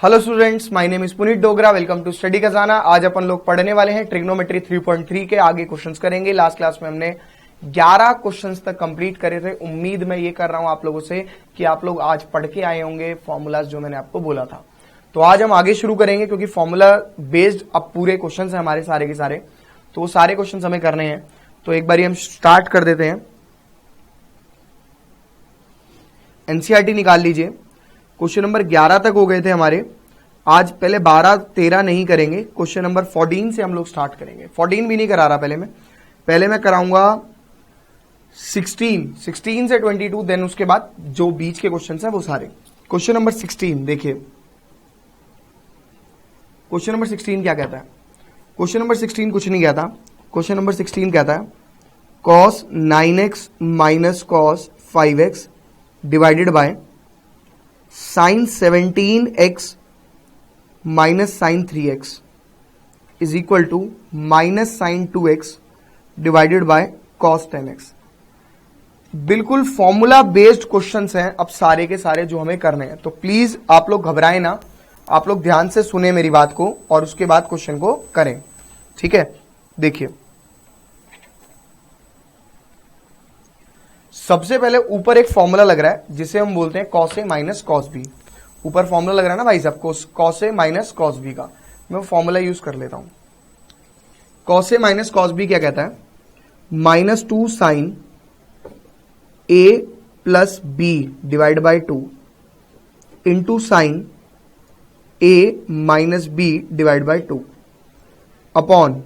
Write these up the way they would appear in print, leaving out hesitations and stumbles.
Hello students, my name is Puneet Dogra. Welcome to study Khazana. आज अपन लोग पढ़ने वाले हैं ट्रिग्नोमेट्री 3.3 के आगे क्वेश्चंस करेंगे। लास्ट क्लास में हमने 11 क्वेश्चंस तक कंप्लीट करे थे। उम्मीद मैं ये कर रहा हूं आप लोगों से कि आप लोग आज पढ़ के आए होंगे फॉर्मूलाज जो मैंने आपको बोला था। तो आज हम आगे शुरू करेंगे क्योंकि फॉर्मूला बेस्ड अब पूरे क्वेश्चन है हमारे सारे के सारे, तो वो सारे क्वेश्चन हमें करने हैं। तो एक बार हम स्टार्ट कर देते हैं। एनसीईआरटी निकाल लीजिए। क्वेश्चन नंबर 11 तक हो गए थे हमारे। आज पहले 12 13 नहीं करेंगे, क्वेश्चन नंबर 14 से हम लोग स्टार्ट करेंगे। 14 भी नहीं करा रहा पहले मैं कराऊंगा 16 से 22, देन उसके बाद जो बीच के क्वेश्चन है वो सारे। क्वेश्चन नंबर 16 देखिए, क्वेश्चन नंबर 16 क्या कहता है। क्वेश्चन नंबर 16 कुछ नहीं कहता। क्वेश्चन नंबर 16 कहता है cos 9x minus cos 5x divided by sin 17x minus sine 3x is equal to minus sine 2x divided by cos 10x। बिल्कुल फॉर्मूला बेस्ड क्वेश्चंस हैं अब सारे के सारे जो हमें करने हैं। तो प्लीज आप लोग घबराएं ना, आप लोग ध्यान से सुने मेरी बात को और उसके बाद क्वेश्चन को करें, ठीक है। देखिए, सबसे पहले ऊपर एक फॉर्मूला लग रहा है जिसे हम बोलते हैं cos a minus cos b। ऊपर फॉर्मूला लग रहा है ना भाई साहब, cos a minus cos b का। मैं वो फॉर्मूला यूज कर लेता हूं। cos a minus cos b क्या कहता है, minus 2 sine a plus b divide by 2 into sine a minus b divide by 2 upon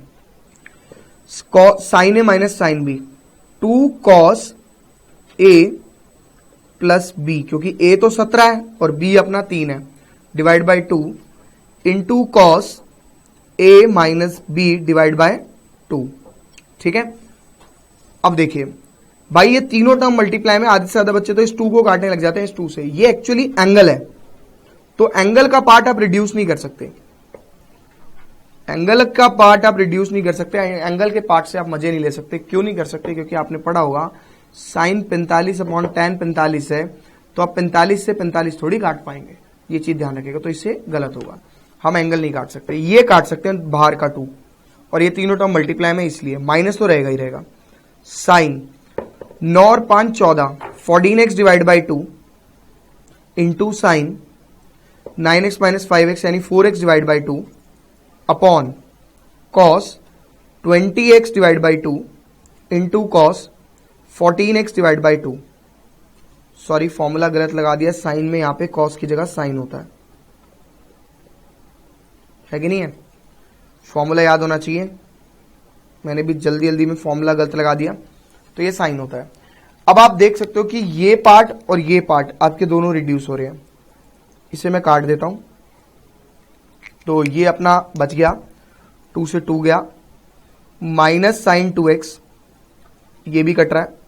sine a minus sine b 2 cos a plus B, क्योंकि a तो 17 है और b अपना 3 है, divide by 2 into cos a minus B divide by 2। ठीक है। अब देखिए भाई, ये तीनों टर्म मल्टीप्लाई में आधे से ज्यादा बच्चे तो इस 2 को काटने लग जाते हैं इस 2 से। ये एक्चुअली एंगल है, तो एंगल का पार्ट आप रिड्यूस नहीं कर सकते। एंगल का पार्ट आप रिड्यूस नहीं कर सकते। एंगल के पार्ट से आप मजे नहीं ले सकते। क्यों नहीं कर सकते? क्योंकि आपने पढ़ा होगा साइन 45 अपॉन tan 45 है, तो आप 45 से 45 थोड़ी काट पाएंगे। ये चीज ध्यान रखिएगा, तो इससे गलत होगा। हम एंगल नहीं काट सकते। ये काट सकते हैं बाहर का 2, और ये तीनों टर्म मल्टीप्लाई में, इसलिए माइनस तो रहेगा ही रहेगा। साइन 9 और 5 14 14x divide by 2 into sign 9x minus 5x यानी 4x divide by 2 upon cos 20x divide by 2 into cos 14x divide by 2। Sorry, formula गलत लगा दिया। साइन में यहां पे कॉस की जगह साइन होता है कि नहीं है? फॉर्मूला याद होना चाहिए। मैंने भी जल्दी जल्दी में फॉर्मूला गलत लगा दिया, तो ये साइन होता है। अब आप देख सकते हो कि ये पार्ट और ये पार्ट आपके दोनों रिड्यूस हो रहे हैं। इसे मैं काट देता हूं, तो ये अपना बच गया, 2 से 2 गया, माइनस साइन 2x, ये भी कट रहा है,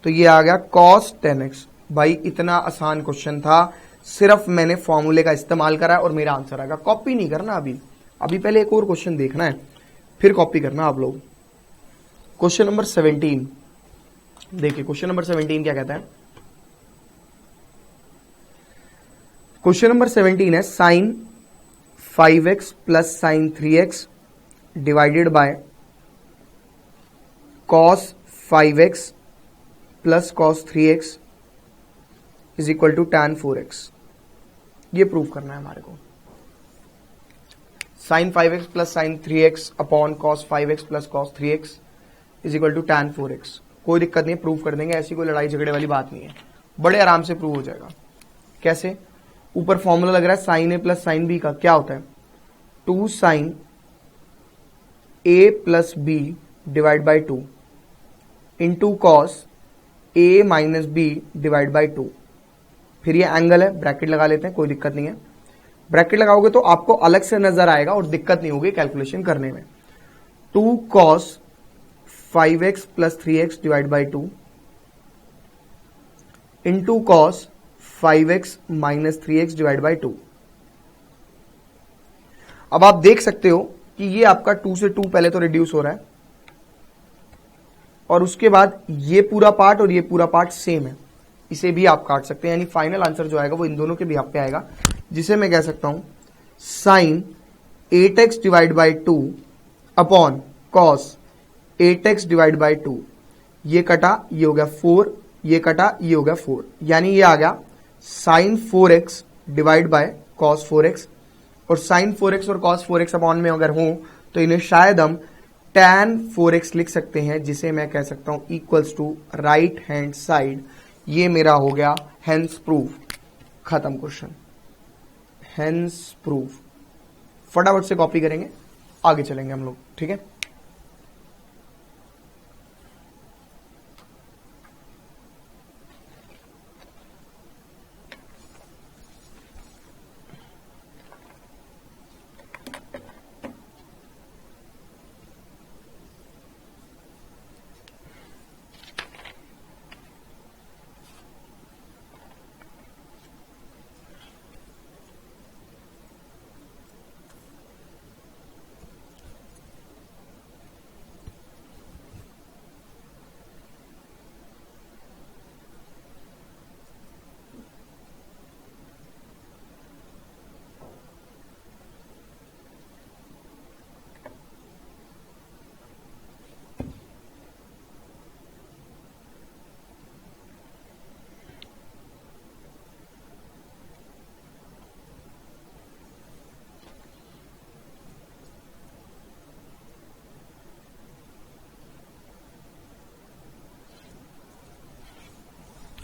तो ये आ गया cos 10x। भाई इतना आसान क्वेश्चन था, सिर्फ मैंने फॉर्मूले का इस्तेमाल करा और मेरा आंसर आ गया। कॉपी नहीं करना अभी पहले एक और क्वेश्चन देखना है, फिर कॉपी करना आप लोग। क्वेश्चन नंबर 17 देखिए। क्वेश्चन नंबर 17 क्या कहता है? क्वेश्चन नंबर 17 है sine 5x plus sine 3x divided by cos 5x plus cos 3x is equal to tan 4x। ये प्रूव करना है हमारे को। sin 5x plus sin 3x upon cos 5x plus cos 3x is equal to tan 4x। कोई दिक्कत नहीं है, prove कर देंगे। ऐसी कोई लड़ाई झगड़े वाली बात नहीं है, बड़े आराम से प्रूव हो जाएगा। कैसे? ऊपर फॉर्मूला लग रहा है sine a plus sine b का। क्या होता है? 2 sine a plus b divide by 2 into cos a minus B divide by 2। फिर ये एंगल है, ब्रैकेट लगा लेते हैं, कोई दिक्कत नहीं है। ब्रैकेट लगाओगे तो आपको अलग से नजर आएगा और दिक्कत नहीं होगी कैलकुलेशन करने में। 2 cos 5x plus 3x divide by 2 into cos 5x minus 3x divide by 2। अब आप देख सकते हो कि ये आपका 2 से 2 पहले तो रिड्यूस हो रहा है, और उसके बाद ये पूरा पार्ट और ये पूरा पार्ट सेम है। इसे भी आप काट सकते हैं, यानी फाइनल आंसर जो आएगा वो इन दोनों के भी पे आएगा, जिसे मैं कह सकता हूं sine 8x divide by 2 upon cos 8x divide by 2। ये कटा, ये हो गया 4, ये कटा, ये हो गया 4, यानी ये आ गया sign 4x divide by cos 4x। और साइन 4x और कॉस 4x अपॉन में अगर हो तो इन्हें शायद हम tan 4x लिख सकते हैं, जिसे मैं कह सकता हूं equals to right hand side. ये मेरा हो गया हेंस प्रूफ, खत्म क्वेश्चन, हेंस प्रूफ। फटाफट से कॉपी करेंगे, आगे चलेंगे हम लोग, ठीक है।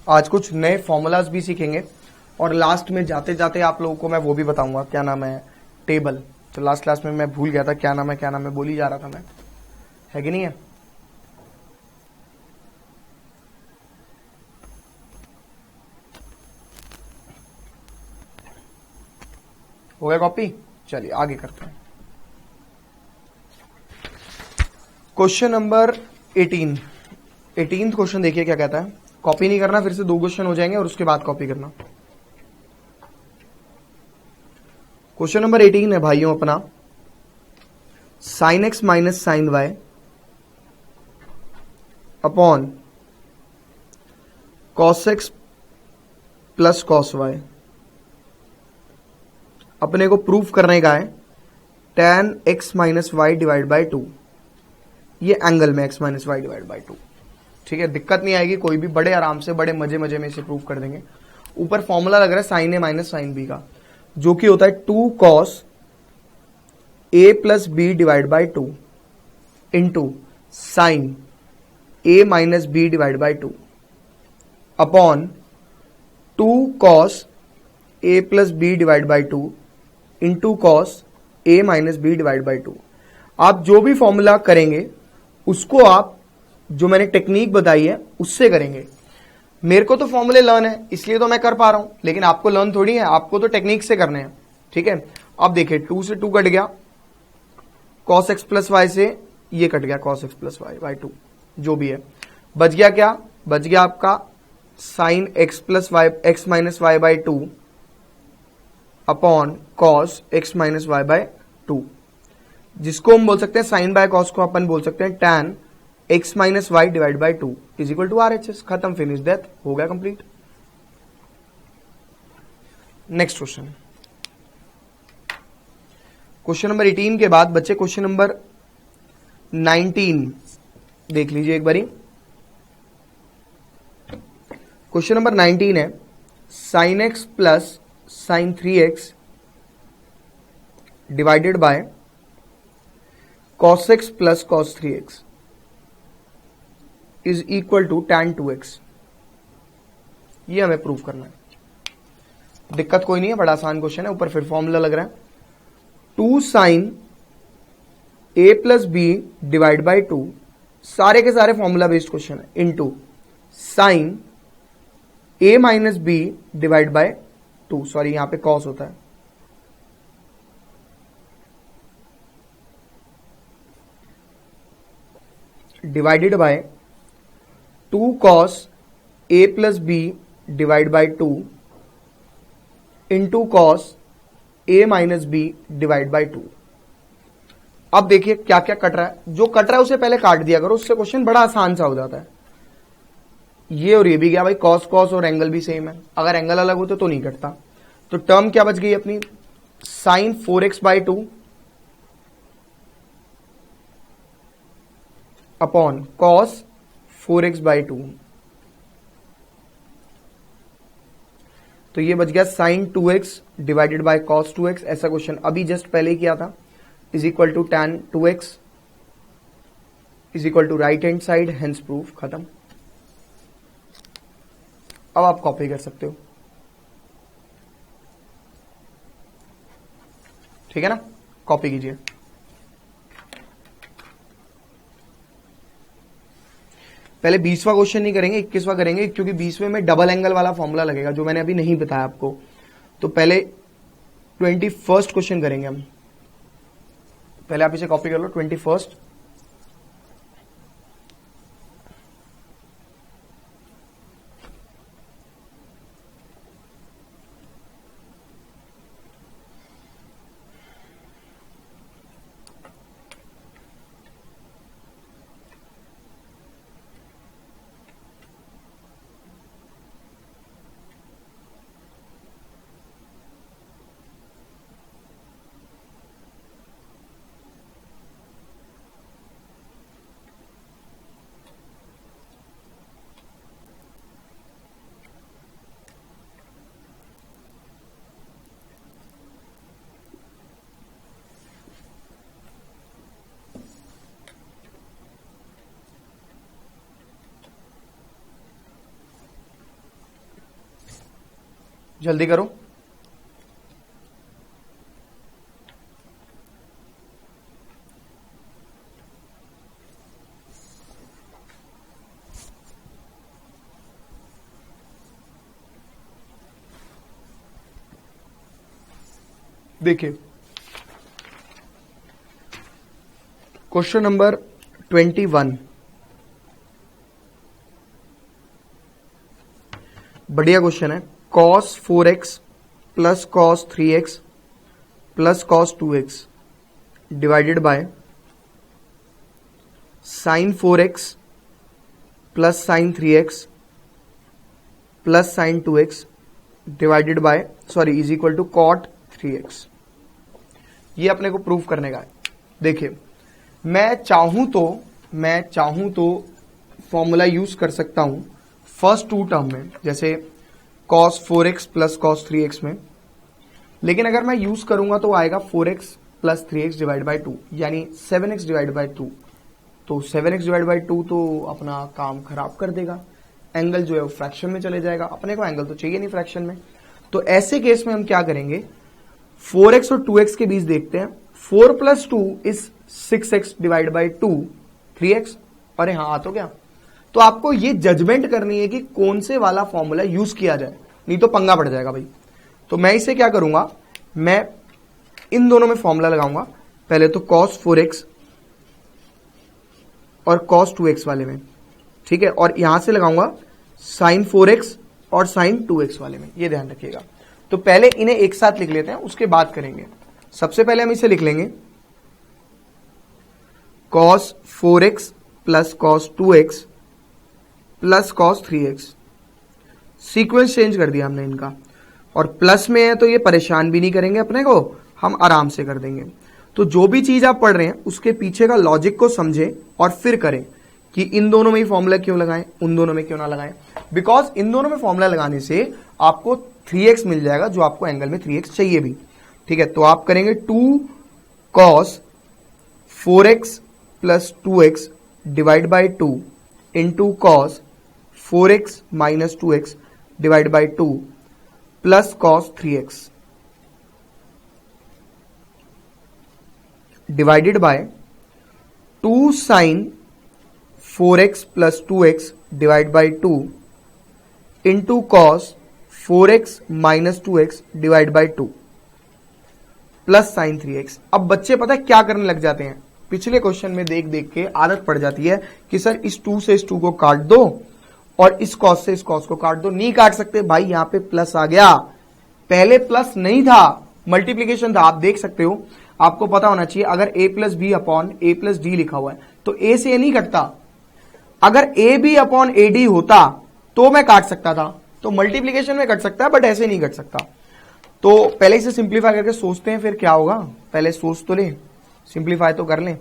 आज कुछ नए फॉर्मूलाज भी सीखेंगे और लास्ट में जाते जाते आप लोगों को मैं वो भी बताऊंगा, क्या नाम है, टेबल। तो लास्ट क्लास में मैं भूल गया था, क्या नाम है बोल ही जा रहा था मैं, है कि नहीं है। हो गया कॉपी, चलिए आगे करते हैं। क्वेश्चन नंबर 18 क्वेश्चन देखिए क्या कहता है। कॉपी नहीं करना, फिर से 2 क्वेश्चन हो जाएंगे और उसके बाद कॉपी करना। क्वेश्चन नंबर 18 है भाइयों अपना, sine x minus sine Y upon cos x plus cos Y. अपने को प्रूफ करने का है tan x minus Y divide by 2, ये एंगल में x minus Y divide by 2, ठीक है। दिक्कत नहीं आएगी कोई भी, बड़े आराम से, बड़े मजे में इसे प्रूफ कर देंगे। ऊपर फॉर्मूला लग रहा है साइन ए माइनस साइन बी का, जो कि होता है 2 cos A plus B divide by 2 into sine A minus B divide by 2 upon 2 cos A plus B divide by 2 into cos A minus B divide by 2। आप जो भी formula करेंगे उसको आप जो मैंने टेक्निक बताई है उससे करेंगे। मेरे को तो फॉर्मूले लर्न है इसलिए तो मैं कर पा रहा हूं, लेकिन आपको लर्न थोड़ी है, आपको तो टेक्निक से करने हैं, ठीक है। अब देखिए 2 से 2 कट गया, cos x प्लस वाई से ये कट गया cos x plus Y by 2, जो भी है बच गया, क्या बच गया आपका sine x plus Y X minus Y by 2 upon cos x minus Y by 2, जिसको हम बोल सकते हैं साइन बाय कॉस को अपन बोल सकते हैं tan x minus Y divide by 2 is equal to RHS। खत्म, फिनिश, दैट हो गया complete. Next question, question number 18 के बाद बच्चे क्वेश्चन नंबर 19 देख लीजिए एक बारी। क्वेश्चन नंबर 19 है sine x plus sine 3x divided by cos x plus cos 3x is equal to tan 2x। ये हमें प्रूव करना है। दिक्कत कोई नहीं है, बड़ा आसान क्वेश्चन है। ऊपर फिर फॉर्मूला लग रहा है 2 sine a plus B divide by 2, सारे के सारे फॉर्मूला बेस्ड क्वेश्चन है, into sine a minus B divide by 2, sorry यहां पे कॉस होता है, divided by 2 cos a plus B divide by 2 into cos a minus B divide by 2। अब देखिए क्या क्या कट रहा है, जो कट रहा है उसे पहले काट दिया करो, उससे क्वेश्चन बड़ा आसान सा हो जाता है। ये और ये भी गया भाई, कॉस कॉस और एंगल भी सेम है, अगर एंगल अलग होते तो नहीं कटता। तो टर्म क्या बच गई अपनी, sign 4x/2 upon cos 4x/2। तो ये बच गया sign 2x divided by cos 2x। ऐसा क्वेश्चन अभी जस्ट पहले ही किया था, is equal to tan 2x is equal to right hand side, hence proof खत्म। अब आप कॉपी कर सकते हो, ठीक है ना, कॉपी कीजिए। पहले 20वां क्वेश्चन नहीं करेंगे, 21वां करेंगे, क्योंकि 20वें में डबल एंगल वाला फॉर्मूला लगेगा जो मैंने अभी नहीं बताया आपको। तो पहले 21st क्वेश्चन करेंगे हम। पहले आप इसे कॉपी कर लो, 21st। जल्दी करो। देखिए क्वेश्चन नंबर 21, बढ़िया क्वेश्चन है। cos 4x plus cos 3x plus cos 2x divided by sin 4x plus sin 3x plus sin 2x divided by is equal to cot 3x। ये अपने को प्रूफ करने का है। देखिए मैं चाहूं तो फॉर्मूला यूज कर सकता हूं फर्स्ट टू टर्म में, जैसे cos 4x plus cos 3x में, लेकिन अगर मैं यूज करूंगा तो आएगा 4x plus 3x divide by 2, यानी 7x डिवाइड बाई 2। तो 7x डिवाइड बाई 2 तो अपना काम खराब कर देगा, एंगल जो है वो फ्रैक्शन में चले जाएगा, अपने को एंगल तो चाहिए नहीं फ्रैक्शन में। तो ऐसे केस में हम क्या करेंगे, 4x और 2x के बीच देखते हैं। 4 plus 2 is 6x divide by 2 3x। अरे हाँ आ तो गया। तो आपको ये जजमेंट करनी है कि कौन से वाला फॉर्मूला यूज किया जाए, नहीं तो पंगा पड़ जाएगा भाई। तो मैं इसे क्या करूंगा, मैं इन दोनों में फॉर्मूला लगाऊंगा। पहले तो cos 4x और cos 2x वाले में, ठीक है, और यहां से लगाऊंगा sin 4x और sin 2x वाले में, ये ध्यान रखिएगा। तो पहले इन्हें एक साथ लिख लेते हैं, उसके बाद करेंगे। सबसे पहले हम इसे लिख लेंगे cos 4x plus cos 2x plus cos 3x। Sequence change कर दिया हमने इनका, और प्लस में है तो ये परेशान भी नहीं करेंगे अपने को, हम आराम से कर देंगे। तो जो भी चीज आप पढ़ रहे हैं उसके पीछे का लॉजिक को समझें और फिर करें कि इन दोनों में ही फॉर्मूला क्यों लगाएं, उन दोनों में क्यों ना लगाएं। बिकॉज इन दोनों में फॉर्मूला लगाने से आपको 3x मिल जाएगा, जो आपको एंगल में 3x चाहिए भी, ठीक है। तो आप करेंगे 2 cos 4x plus 2x divide by 2 into cos 4x minus 2x divide by 2 plus cos 3x divided by 2 sin 4x plus 2x divide by 2 into cos 4x minus 2x divide by 2 plus sin 3x। अब बच्चे पता है क्या करने लग जाते हैं, पिछले क्वेश्चन में देख देख के आदत पड़ जाती है कि सर इस 2 से इस 2 को काट दो और इस cos से इस cos को काट दो। नहीं काट सकते भाई, यहां पे प्लस आ गया, पहले प्लस नहीं था, मल्टीप्लीकेशन था। आप देख सकते हो, आपको पता होना चाहिए अगर a plus B upon A plus D लिखा हुआ है तो a से ये नहीं कटता। अगर A B upon A D होता तो मैं काट सकता था, तो मल्टीप्लीकेशन में कट सकता है बट ऐसे नहीं कट सकता। तो पहले इसे सिंप्लीफाई करके सोचते हैं फिर क्या होगा, पहले सोच तो ले, सिंप्लीफाई तो कर लें।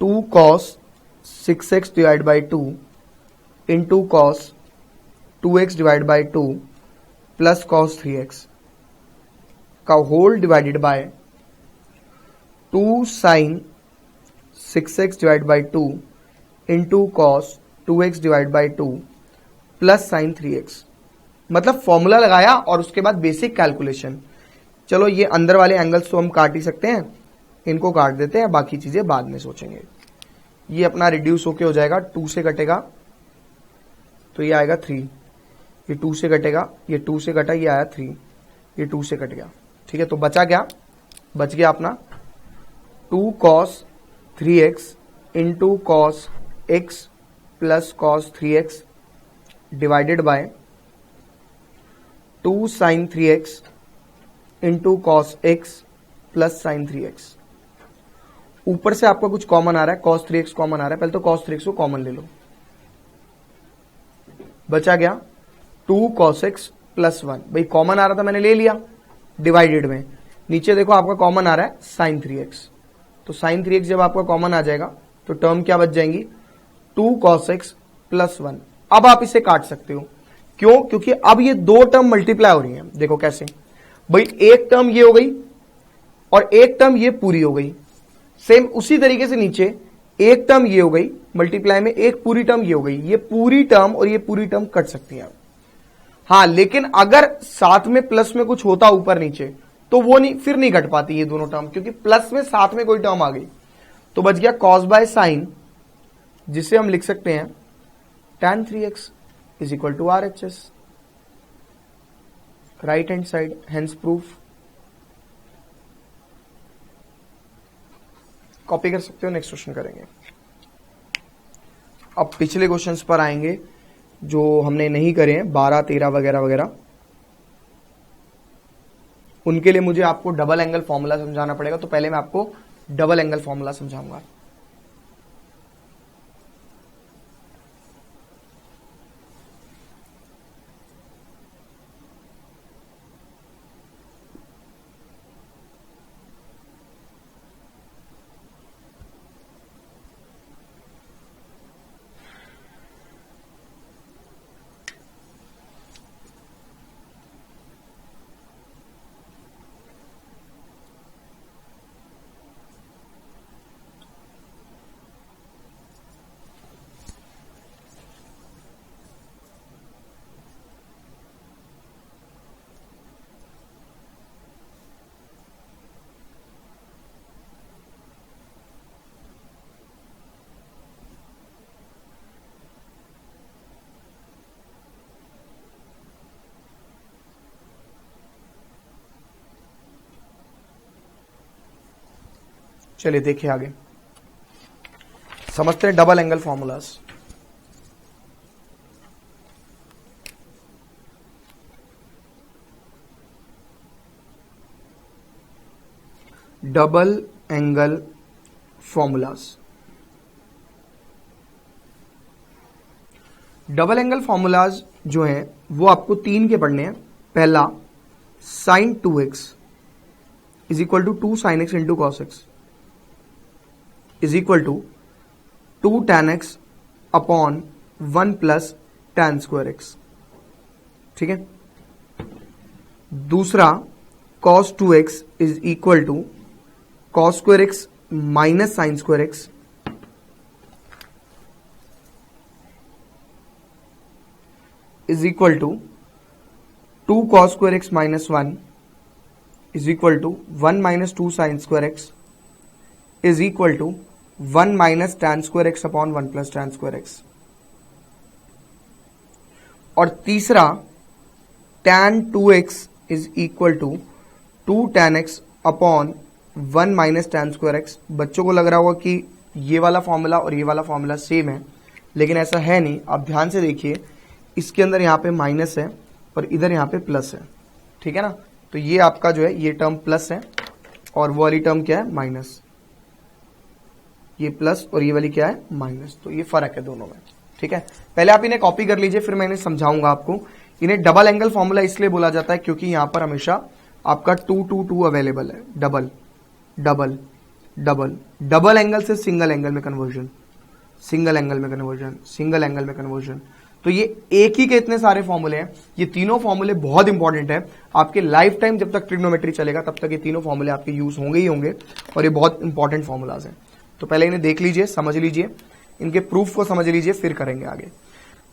2 cos 6x divide by 2 into cos 2x divide by 2 plus cos 3x का whole divided by 2 sine 6x divide by 2 into cos 2x divide by 2 plus sine 3x। मतलब फॉर्मूला लगाया और उसके बाद बेसिक कैलकुलेशन। चलो ये अंदर वाले एंगल्स तो हम काट ही सकते हैं, इनको काट देते हैं, बाकी चीजें बाद में सोचेंगे। ये अपना रिड्यूस होके हो जाएगा, 2 से कटेगा तो ये आएगा 3, ये 2 से कटेगा, ये 2 से कटा, ये आया 3, ये 2 से कट गया। ठीक है, तो बचा क्या, बच गया अपना 2 cos 3x into cos x plus cos 3x divided by 2 sine 3x into cos x plus sine 3x। ऊपर से आपका कुछ कॉमन आ रहा है, cos 3x कॉमन आ रहा है, पहले तो cos 3x को कॉमन ले लो, बचा गया 2 cos x प्लस 1। भाई कॉमन आ रहा था मैंने ले लिया डिवाइडेड में, नीचे देखो आपका कॉमन आ रहा है साइन 3x, तो साइन 3x जब आपका कॉमन आ जाएगा तो टर्म क्या बच जाएंगी 2 cos x प्लस 1। अब आप इसे काट सकते हो, क्यों, क्योंकि अब ये दो टर्म मल्टीप्लाई हो रही हैं। देखो कैसे, भाई एक टर्म ये हो गई और एक टर्म ये पूरी हो गई, सेम उसी तरीके से नीचे एक टर्म ये हो गई मल्टीप्लाई में, एक पूरी टर्म ये हो गई, ये पूरी टर्म और ये पूरी टर्म कट सकती है। हाँ, लेकिन अगर साथ में प्लस में कुछ होता ऊपर नीचे तो वो नहीं, फिर नहीं कट पाती ये दोनों टर्म, क्योंकि प्लस में साथ में कोई टर्म आ गई। तो बच गया कॉस बाय साइन, जिसे हम लिख सकते हैं tan 3x is equal to RHS, right hand side, hence proof. Copy कर सकते हो, नेक्स्ट क्वेश्चन करेंगे। अब पिछले क्वेश्चंस पर आएंगे जो हमने नहीं करे हैं, 12, 13 वगैरह वगैरह, उनके लिए मुझे आपको डबल एंगल फॉर्मूला समझाना पड़ेगा। तो पहले मैं आपको डबल एंगल फॉर्मूला समझाऊंगा। चलिए देखिए आगे समझते हैं double angle formulas. Double angle formulas, double angle formulas जो हैं वो आपको 3 के पढ़ने हैं। पहला sine 2x is equal to 2 sine x into cos x is equal to 2 tan x upon 1 plus tan square x। ठीक है। दूसरा cos 2x is equal to cos square x minus sine square x is equal to 2 cos square x minus 1 is equal to 1 minus 2 sine square x is equal to 1 minus tan square x upon 1 plus tan square x। और तीसरा tan 2x is equal to 2 tan x upon 1 minus tan square x। बच्चों को लग रहा होगा कि ये वाला फॉर्मूला और ये वाला फॉर्मूला सेम है, लेकिन ऐसा है नहीं। आप ध्यान से देखिए, इसके अंदर यहाँ पे माइनस है और इधर यहाँ पे प्लस है। ठीक है ना, तो ये आपका जो है ये टर्म प्लस है और वो वाली टर्म क्या है माइनस, ये प्लस और ये वाली क्या है माइनस। तो ये फर्क है दोनों में। ठीक है, पहले आप इन्हें कॉपी कर लीजिए, फिर मैं इन्हें समझाऊंगा आपको। इन्हें डबल एंगल फॉर्मूला इसलिए बोला जाता है क्योंकि यहां पर हमेशा आपका 2 2 2 अवेलेबल है। Double double double double angle से सिंगल एंगल में कन्वर्जन, सिंगल एंगल में कन्वर्जन, सिंगल एंगल में कन्वर्जन। तो ये एक ही के इतने सारे फॉर्मूले हैं। ये तीनों फॉर्मूले बहुत इंपॉर्टेंट है आपके लाइफ टाइम, जब तक ट्रिग्नोमेट्री चलेगा तब तक ये तीनों फॉर्मूले आपके यूज होंगे ही होंगे, और ये बहुत इंपॉर्टेंट फॉर्मूलाज हैं। तो पहले इन्हें देख लीजिए, समझ लीजिए, इनके प्रूफ को समझ लीजिए, फिर करेंगे आगे।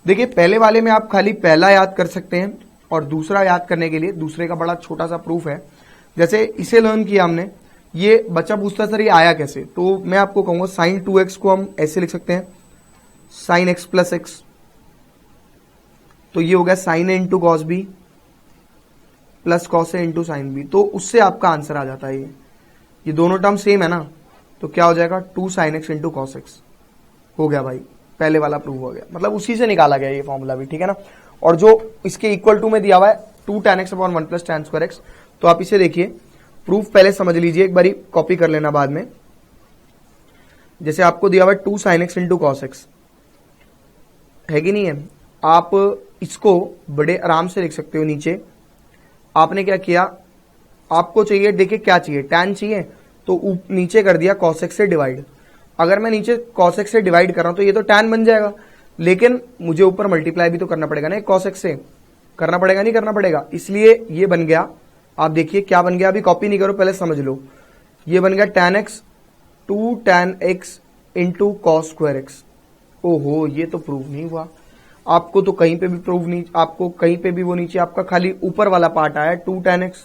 देखिए, पहले वाले में आप खाली पहला याद कर सकते हैं, और दूसरा याद करने के लिए दूसरे का बड़ा छोटा सा प्रूफ है। जैसे इसे लर्न किया हमने, ये बच्चा पूछता सर ये आया कैसे, तो मैं आपको कहूंगा साइन 2x को हम ऐसे लिख सकते हैं, साइन x प्लस एक्स, तो ये हो गया sine A into cos B plus cos A into sine B. तो उससे आपका आंसर आ जाता है ये दोनों टर्म सेम है ना, तो क्या हो जाएगा 2 sine x into cos x. हो गया भाई, पहले वाला प्रूव हो गया, मतलब उसी से निकाला गया ये फॉर्मूला भी, ठीक है ना। और जो इसके इक्वल टू में दिया हुआ है 2 tan x upon 1 plus tan square x, तो आप इसे देखिए, प्रूफ पहले समझ लीजिए, एक बारी कॉपी कर लेना बाद में। जैसे आपको दिया हुआ है 2 sine x into cos x, है कि नहीं है, आप इसको बड़े आराम से लिख सकते हो नीचे। आपने क्या किया, आपको चाहिए, देखिए क्या चाहिए, tan चाहिए, तो नीचे कर दिया cos x से डिवाइड। अगर मैं नीचे cos x से डिवाइड कर रहा हूं तो ये तो tan बन जाएगा, लेकिन मुझे ऊपर मल्टीप्लाई भी तो करना पड़ेगा ना, cos x से करना पड़ेगा, नहीं करना पड़ेगा, इसलिए ये बन गया। आप देखिए क्या बन गया, अभी कॉपी नहीं करो, पहले समझ लो। ये बन गया tan x 2 tan x into cos square x. ओहो, ये तो प्रूव नहीं हुआ, आपको तो कहीं पे भी प्रूव नहीं, आपको कहीं पे भी वो नीचे आपका खाली ऊपर वाला पार्ट आया 2 tan x।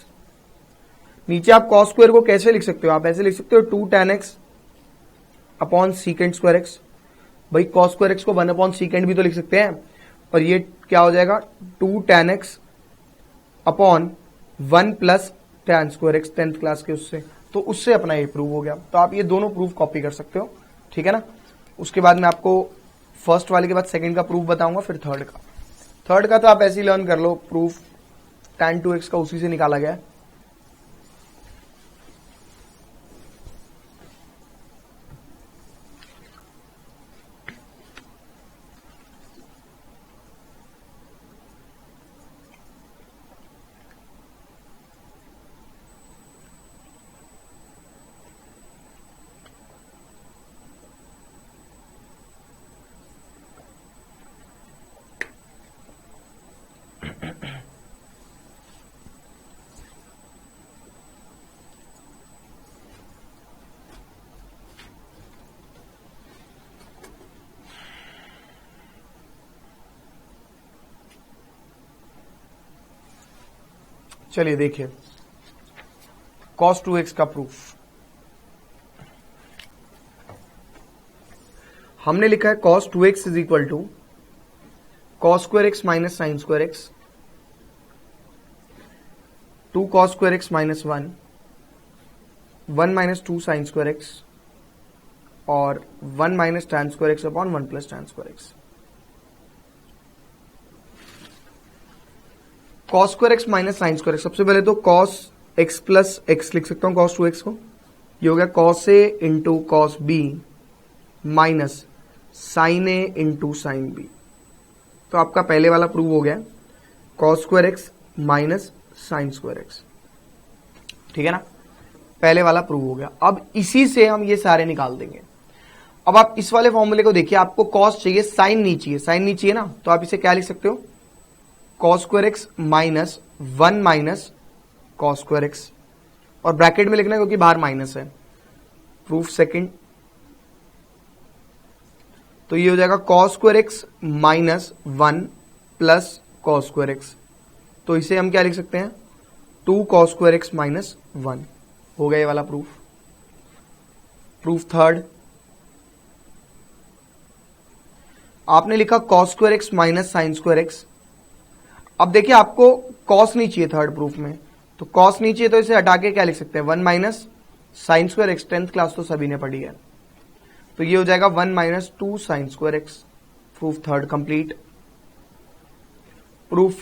नीचे आप cos स्क्वायर को कैसे लिख सकते हो, आप ऐसे लिख सकते हो 2 tan x upon secant square x. भाई cos स्क्वायर एक्स को 1 अपॉन सीकेंड भी तो लिख सकते हैं, और ये क्या हो जाएगा 2 tan x upon 1 plus tan square x 10th class के उससे, तो उससे अपना ये प्रूव हो गया। तो आप ये दोनों प्रूफ कॉपी कर सकते हो, ठीक है ना। उसके बाद मैं आपको फर्स्ट वाले के बाद सेकंड का प्रूफ बताऊंगा, फिर थर्ड का तो आप ऐसे ही लर्न कर लो, प्रूफ tan 2x का उसी से निकाला गया है। चलिए देखिए, cos 2x का प्रूफ हमने लिखा है, cos 2x is equal to cos square x minus sine square X, 2 cos square x minus 1 minus 2 sine square X, और 1 minus tan square X upon 1 plus tan square X. cos square x minus sine square X, सबसे पहले तो cos x plus x लिख सकता हूं cos 2x को, ये हो गया cos a into cos b minus sine a into sine b। तो आपका पहले वाला प्रूव हो गया, cos square x minus sine square X, ठीक है ना, पहले वाला प्रूव हो गया। अब इसी से हम ये सारे निकाल देंगे। अब आप इस वाले फॉर्मूले को देखिए, आपको cos चाहिए, साइन नहीं चाहिए, साइन नहीं चाहिए ना, तो आप इसे क्या लिख सकते हो, cos square x minus 1 minus cos square X, और ब्रैकेट में लिखना है क्योंकि बाहर माइनस है। प्रूफ सेकंड, तो ये हो जाएगा cos square x minus 1 plus cos square x, तो इसे हम क्या लिख सकते हैं 2 cos स्क्वायर एक्स माइनस 1। हो गया ये वाला प्रूफ। प्रूफ थर्ड, आपने लिखा cos square x minus sine square x. अब देखिए, आपको cos नहीं चाहिए थर्ड प्रूफ में, तो cos नहीं चाहिए, तो इसे हटा के क्या लिख सकते हैं 1 minus sine square x, 10th class तो सभी ने पढ़ी है, तो ये हो जाएगा 1 minus 2 sine square x. Proof third complete. Proof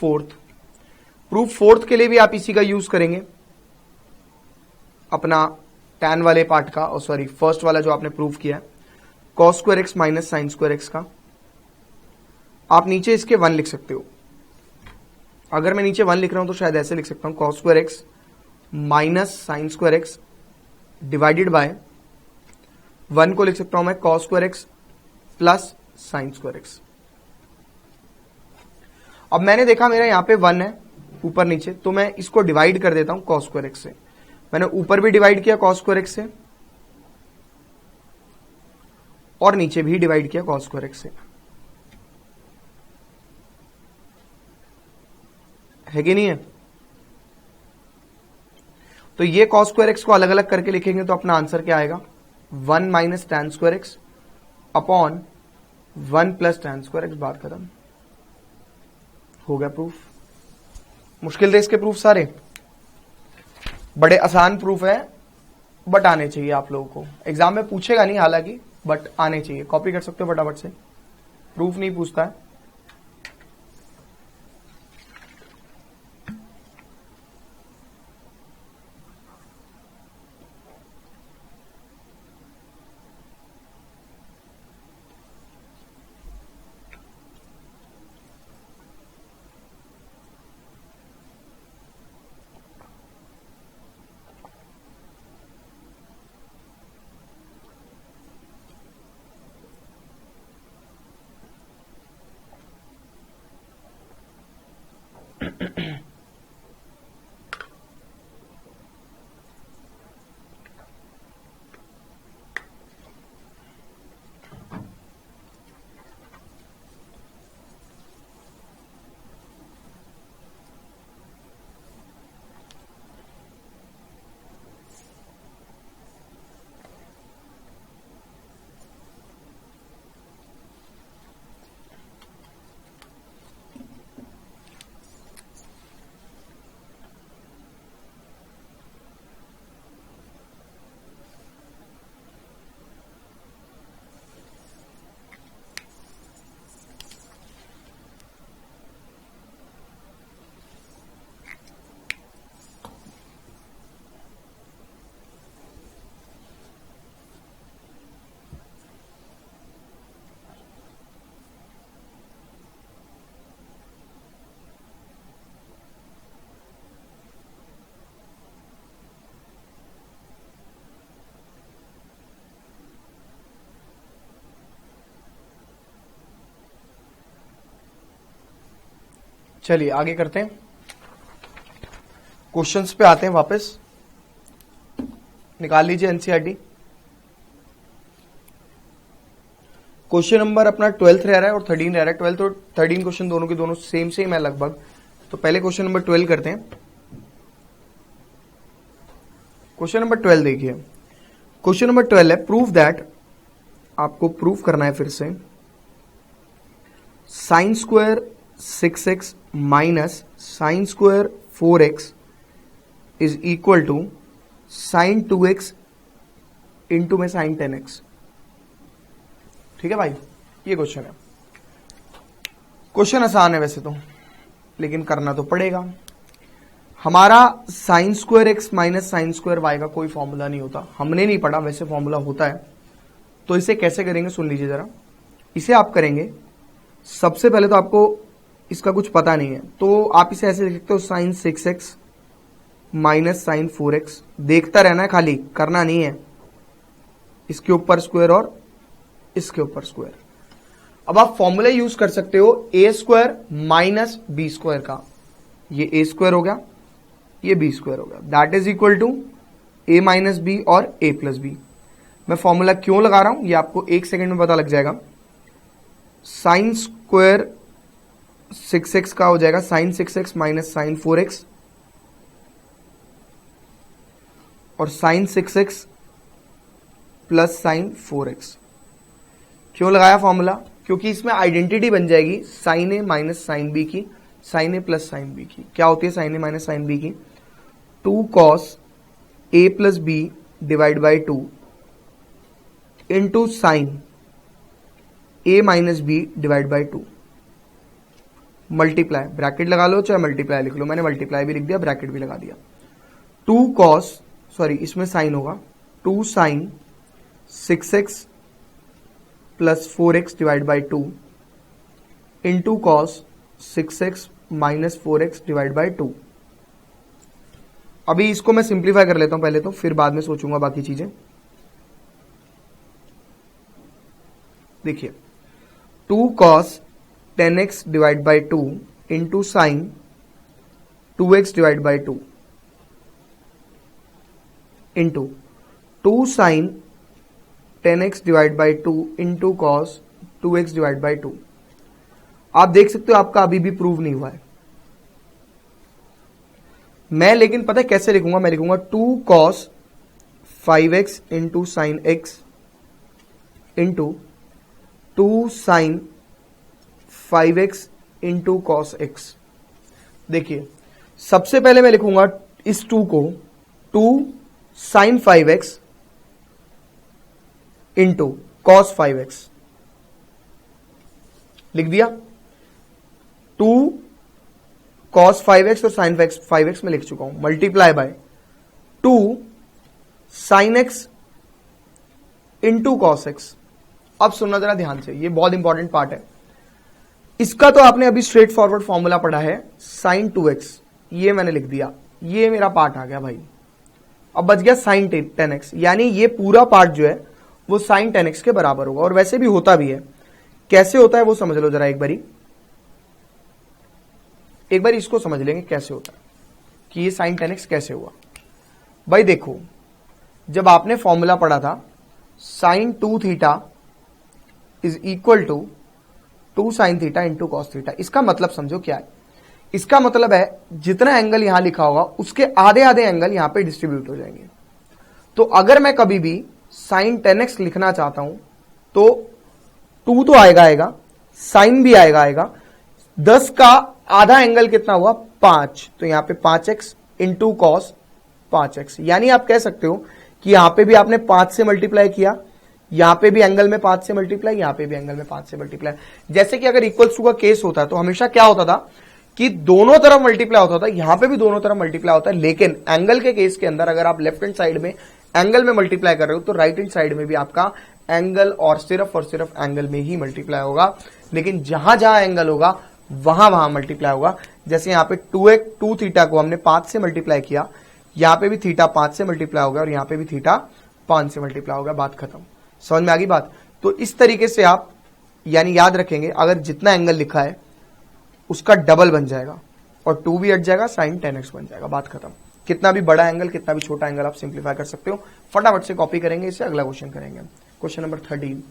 fourth के लिए भी आप इसी का यूज करेंगे, अपना tan वाले पार्ट का, और सॉरी फर्स्ट वाला जो आपने प्रूफ किया है, cos square x minus sine square x का, आप नीचे इसके 1 लिख सकते हो। अगर मैं नीचे 1 लिख रहा हूं तो शायद ऐसे लिख सकता हूं, cos square x minus sine square x divided by 1 को लिख सकता हूं मैं cos square x plus sign square x. अब मैंने देखा मेरा यहां पे 1 है ऊपर नीचे, तो मैं इसको डिवाइड कर देता हूं कॉस स्क्वायर एक्स से। मैंने ऊपर भी डिवाइड किया कॉस स्क्वायर एक्स से और नीचे भी डिवाइड किया कॉस स्क्वायर एक्स से, है कि नहीं है? तो ये कॉस स्क्वायर एक्स को अलग अलग करके लिखेंगे तो अपना आंसर क्या आएगा, 1 minus tan square X upon 1 plus tan square x. बात खत्म, हो गया प्रूफ। मुश्किल थे इसके प्रूफ सारे, बड़े आसान प्रूफ है, बट आने चाहिए आप लोगों को। एग्जाम में पूछेगा नहीं हालांकि, बट आने चाहिए। कॉपी कर सकते हो फटाफट से, प्रूफ नहीं पूछता है। चलिए आगे करते हैं, क्वेश्चंस पे आते हैं वापस। निकाल लीजिए एनसीईआरटी। क्वेश्चन नंबर अपना 12 रह रहा है और 13 रह रहा है। 12 और 13 क्वेश्चन दोनों के दोनों सेम सेम है लगभग। तो पहले क्वेश्चन नंबर 12 करते हैं। क्वेश्चन नंबर 12 देखिए, क्वेश्चन नंबर 12 है प्रूव दैट, आपको प्रूफ करना है फिर से, sine square 6x minus sine square 4x is equal to sine 2x into में साइन 10x। ठीक है भाई, ये क्वेश्चन है। क्वेश्चन आसान है वैसे तो, लेकिन करना तो पड़ेगा। हमारा sine square x minus sine square Y का कोई फॉर्मूला नहीं होता, हमने नहीं पढ़ा, वैसे फॉर्मूला होता है। तो इसे कैसे करेंगे सुन लीजिए जरा। इसे आप करेंगे, सबसे पहले तो आपको इसका कुछ पता नहीं है, तो आप इसे ऐसे लिख सकते हो, sign 6x minus sign 4x। देखता रहना है खाली, करना नहीं है। इसके ऊपर स्क्वायर और इसके ऊपर स्क्वायर। अब आप फॉर्मूला यूज कर सकते हो ए स्क्वायर माइनस बी स्क्वायर का। ये ए स्क्वायर हो गया, ये बी स्क्वायर हो गया, that is equal to A minus B और ए प्लस बी। मैं फॉर्मूला क्यों लगा रहा हूं ये आपको 1 सेकेंड में पता लग जाएगा। साइन स्क्वायर 6x का हो जाएगा sign 6x minus sign 4x और sign 6x plus sign 4x। क्यों लगाया फॉर्मूला? क्योंकि इसमें आइडेंटिटी बन जाएगी साइन ए माइनस साइन बी की, sine A plus sine B की। क्या होती है साइन ए माइनस साइन बी की? 2 cos A plus B divide by 2 into sine A minus B divide by 2 multiply, bracket लगा लो चाहे मल्टीप्लाई लिख लो, मैंने मल्टीप्लाई भी लिख दिया, ब्रैकेट भी लगा दिया। 2 कॉस, सॉरी इसमें साइन होगा, 2 sine 6x plus 4x divide by 2 into cos 6x minus 4x divide by 2। अभी इसको मैं सिंप्लीफाई कर लेता हूं पहले तो, फिर बाद में सोचूंगा बाकी चीजें। देखिए 2 cos 10x divide by 2 into sine 2x divide by 2 into 2 sine 10x divide by 2 into cos 2x divide by 2। आप देख सकते हो आपका अभी भी प्रूव नहीं हुआ है। मैं लेकिन पता है कैसे लिखूंगा, मैं लिखूंगा 2 cos 5x into sine x into 2 sine 5x into cos x। देखिए सबसे पहले मैं लिखूंगा इस 2 को 2 sine 5x into cos 5x, लिख दिया। 2 कॉस 5x और साइन 5x में लिख चुका हूं, multiply by 2 sine x into cos x। अब सुनना जरा ध्यान से, ये बहुत इंपॉर्टेंट पार्ट है। इसका तो आपने अभी स्ट्रेट फॉरवर्ड फॉर्मूला पढ़ा है, साइन 2x, ये मैंने लिख दिया, ये मेरा पार्ट आ गया भाई। अब बच गया साइन 10x, यानी ये पूरा पार्ट जो है वो साइन 10x के बराबर होगा। और वैसे भी होता भी है, कैसे होता है वो समझ लो जरा एक बारी इसको समझ लेंगे कैसे होता है कि ये साइन 10x कैसे हुआ। भाई देखो, जब आपने फॉर्मूला पढ़ा था sine 2 theta is equal to 2 sine theta into cos theta, इसका मतलब समझो क्या है। इसका मतलब है जितना एंगल यहां लिखा होगा उसके आधे आधे एंगल यहां पे डिस्ट्रीब्यूट हो जाएंगे। तो अगर मैं कभी भी साइन 10x लिखना चाहता हूं तो 2 तो आएगा, साइन भी आएगा। 10 का आधा एंगल कितना हुआ 5, तो यहां पे 5x इंटू कॉस 5x। यानी आप कह सकते हो कि यहां पे भी आपने 5 से मल्टीप्लाई किया, यहां पे भी एंगल में 5 से मल्टीप्लाई, यहां पे भी एंगल में 5 से मल्टीप्लाई। जैसे कि अगर इक्वल्स टू का केस होता है तो हमेशा क्या होता था कि दोनों तरफ मल्टीप्लाई होता था, यहां पे भी दोनों तरफ मल्टीप्लाई होता है। लेकिन एंगल के केस के अंदर अगर आप लेफ्ट हैंड साइड में एंगल में मल्टीप्लाई कर रहे हो तो राइट हैंड साइड में भी आपका एंगल और सिर्फ एंगल में ही मल्टीप्लाई होगा। लेकिन जहां जहां एंगल होगा वहां वहां मल्टीप्लाई होगा। जैसे यहां पे 2 थीटा को हमने 5 से मल्टीप्लाई किया, यहां पे भी थीटा 5 से मल्टीप्लाई हो गया और यहां पे भी थीटा 5 से मल्टीप्लाई हो गया। बात खत्म, समझ में आ गई बात। तो इस तरीके से आप यानी याद रखेंगे, अगर जितना एंगल लिखा है उसका डबल बन जाएगा और 2 भी हट जाएगा, साइन 10x बन जाएगा। बात खत्म। कितना भी बड़ा एंगल कितना भी छोटा एंगल आप सिंप्लीफाई कर सकते हो। फटाफट से कॉपी करेंगे इसे, अगला क्वेश्चन करेंगे। Question number 13।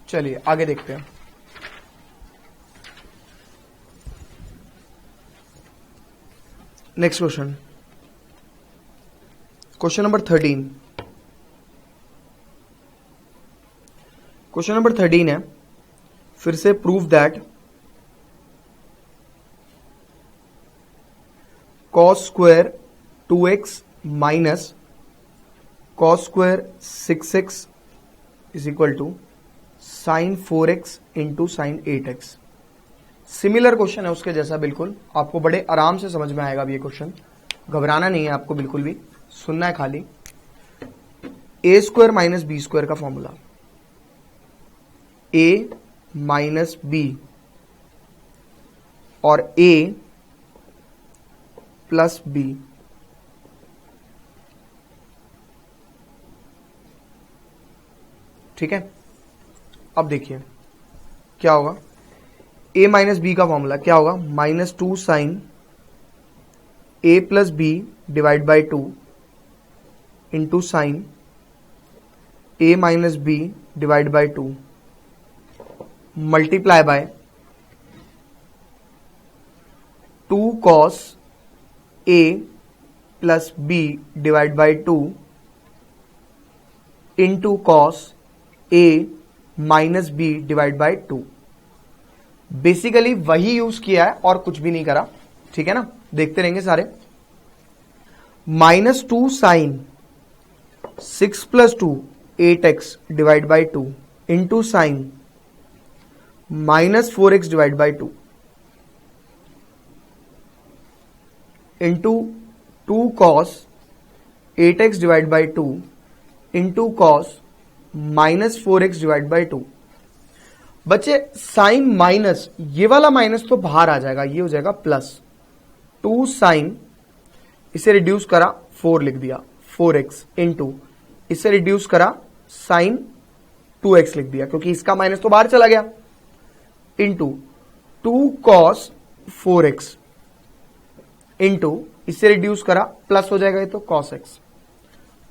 चलिए आगे देखते हैं। Next question, question number 13। Question number 13 है, फिर से prove that cos square 2x minus cos square 6x is equal to sine 4x into sine 8x। Similar question है उसके जैसा, बिल्कुल आपको बड़े आराम से समझ में आएगा अब ये क्वेश्चन। घबराना नहीं है आपको, बिल्कुल भी सुनना है खाली। ए स्क्वायर माइनस बी स्क्वायर का फॉर्मूला, ए माइनस बी और ए प्लस बी, ठीक है। अब देखिए क्या होगा, a माइनस बी का फॉर्मूला क्या होगा, -2 sine a plus B divide by 2 into sine a minus B divide by 2 multiply by 2 cos a plus B divide by 2 into cos a minus B divide by 2। Basically वही use किया है और कुछ भी नहीं करा, ठीक है ना। देखते रहेंगे सारे। -2 sine 6 plus 2 8x divide by 2 into sine -4x divide by 2 into 2 cos 8x divide by 2 into cos -4x divide by 2। बच्चे साइन माइनस, ये वाला माइनस तो बाहर आ जाएगा, ये हो जाएगा प्लस 2 साइन, इसे रिड्यूस करा 4 लिख दिया 4x इंटू, इसे रिड्यूस करा साइन 2x लिख दिया क्योंकि इसका माइनस तो बाहर चला गया, इंटू 2 कॉस 4x इंटू, इसे रिड्यूस करा प्लस हो जाएगा ये तो कॉस x।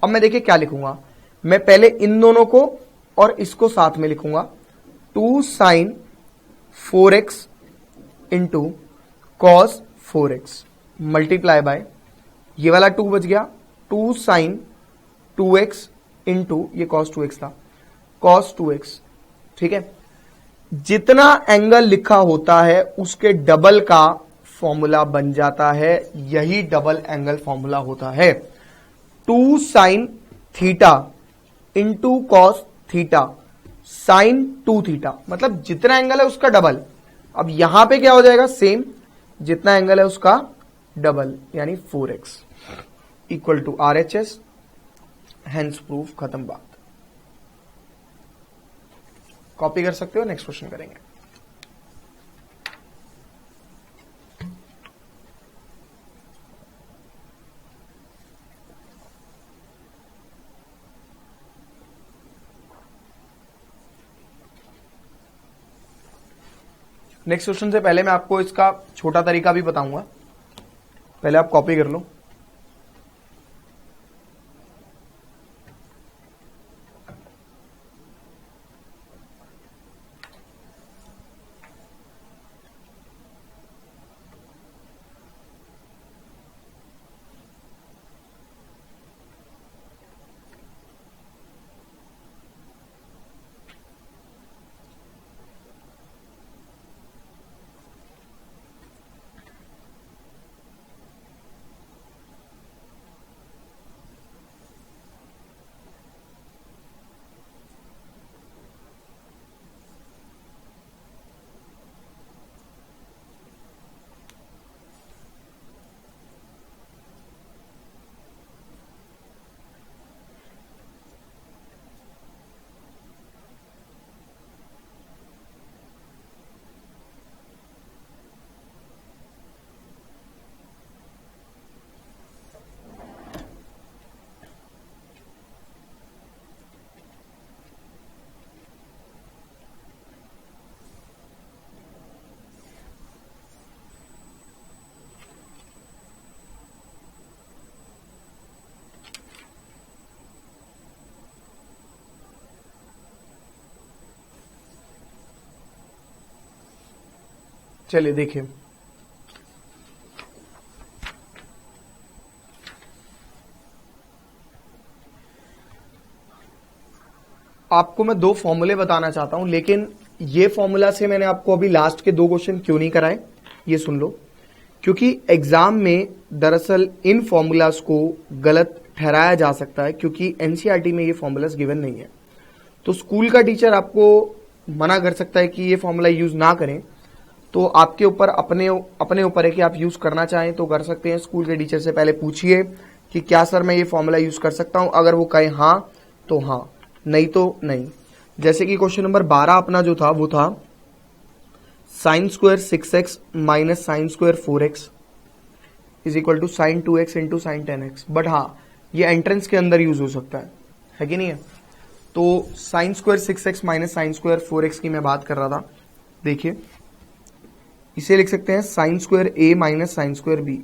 अब मैं देखिए क्या लिखूंगा, मैं पहले इन दोनों को और इसको साथ में लिखूंगा, 2 sine 4x into cos 4x multiply by, ये वाला 2 बच गया, 2 साइन 2x इंटू, ये कॉस 2x था, कॉस 2x, ठीक है। जितना एंगल लिखा होता है उसके डबल का फॉर्मूला बन जाता है, यही डबल एंगल फॉर्मूला होता है। 2 sine theta into cos theta sine 2 theta, मतलब जितना एंगल है उसका डबल। अब यहां पे क्या हो जाएगा, सेम, जितना एंगल है उसका डबल, यानी 4x equal to RHS, hence proof, खत्म बात। कॉपी कर सकते हो, नेक्स्ट क्वेश्चन करेंगे। नेक्स्ट क्वेश्चन से पहले मैं आपको इसका छोटा तरीका भी बताऊंगा, पहले आप कॉपी कर लो। चलिए देखिए, आपको मैं 2 फॉर्मूले बताना चाहता हूं, लेकिन ये फॉर्मूला से मैंने आपको अभी लास्ट के 2 क्वेश्चन क्यों नहीं कराए, ये सुन लो। क्योंकि एग्जाम में दरअसल इन फॉर्मूलाज को गलत ठहराया जा सकता है, क्योंकि एनसीईआरटी में ये फॉर्मूलाज गिवन नहीं है। तो स्कूल का टीचर आपको मना कर सकता है कि ये फॉर्मूला यूज ना करें, तो आपके ऊपर अपने ऊपर है कि आप यूज करना चाहें तो कर सकते हैं। स्कूल के टीचर से पहले पूछिए कि क्या सर मैं ये फॉर्मूला यूज कर सकता हूं। अगर वो कहे हाँ तो हाँ, नहीं तो नहीं। जैसे कि क्वेश्चन नंबर 12 अपना जो था वो था sine square 6x minus sine square 4x is equal to sine 2x into sine 10x। But हाँ, ये एंट्रेंस के अंदर यूज हो सकता है कि नहीं है। तो sign square 6x minus sine square 4x की मैं बात कर रहा था। देखिए, इसे लिख सकते हैं sine square a minus sine square b।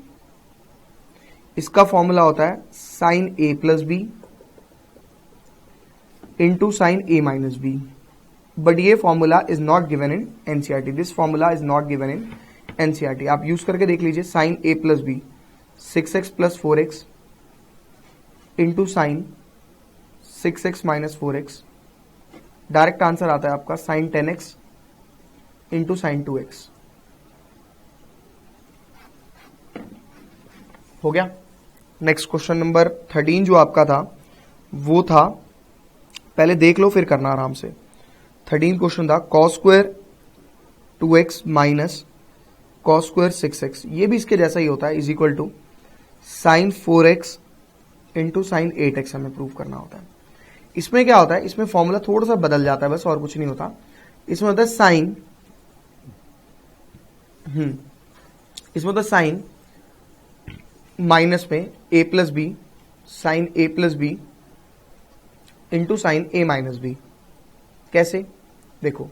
इसका फॉर्मूला होता है sine a plus B into sine a minus B. But ये formula is not given in NCERT. This formula is not given in NCERT. आप use करके देख लीजिए, sine a plus B 6x plus 4x into sine 6x minus 4x। Direct answer आता है आपका sign 10x into sine 2x। हो गया। Next question number 13 जो आपका था वो था, पहले देख लो फिर करना आराम से। 13 क्वेश्चन था cos square 2x minus cos square 6x। ये भी इसके जैसा ही होता है, is equal to sine 4x into sine 8x हमें प्रूव करना होता है। इसमें क्या होता है, इसमें फॉर्मूला थोड़ा सा बदल जाता है, बस और कुछ नहीं होता। इसमें होता है साइन इसमें होता है साइन माइनस में a plus b sine a plus B into sine a minus b. कैसे, देखो,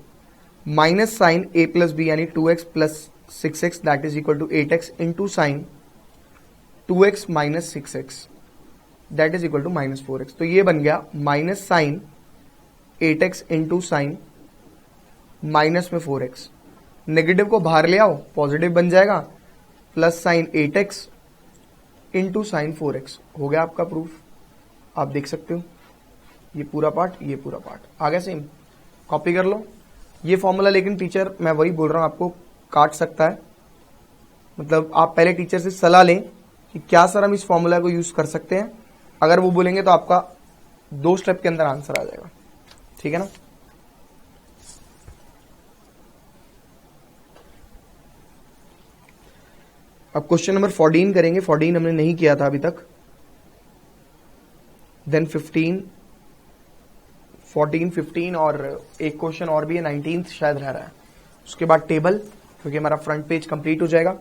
minus sine a plus b यानी 2x plus 6x that is equal to 8x into sine 2x minus 6x that is equal to minus 4x। तो ये बन गया minus sine 8x into sine minus में 4x। Negative को बाहर ले आओ, पॉजिटिव बन जाएगा, plus sign 8x into sine 4x। हो गया आपका प्रूफ। आप देख सकते हो ये पूरा पार्ट, ये पूरा पार्ट आ गया सेम। कॉपी कर लो ये फॉर्मूला। लेकिन टीचर, मैं वही बोल रहा हूं, आपको काट सकता है। मतलब आप पहले टीचर से सलाह लें कि क्या सर हम इस फॉर्मूला को यूज कर सकते हैं। अगर वो बोलेंगे तो आपका 2 स्टेप के अंदर आंसर आ जाएगा। ठीक है ना। अब क्वेश्चन नंबर 14 करेंगे। 14 हमने नहीं किया था अभी तक। देन 15, 14, 15 और एक क्वेश्चन और भी है, 19th शायद रह रहा है। उसके बाद टेबल, क्योंकि हमारा फ्रंट पेज कंप्लीट हो जाएगा।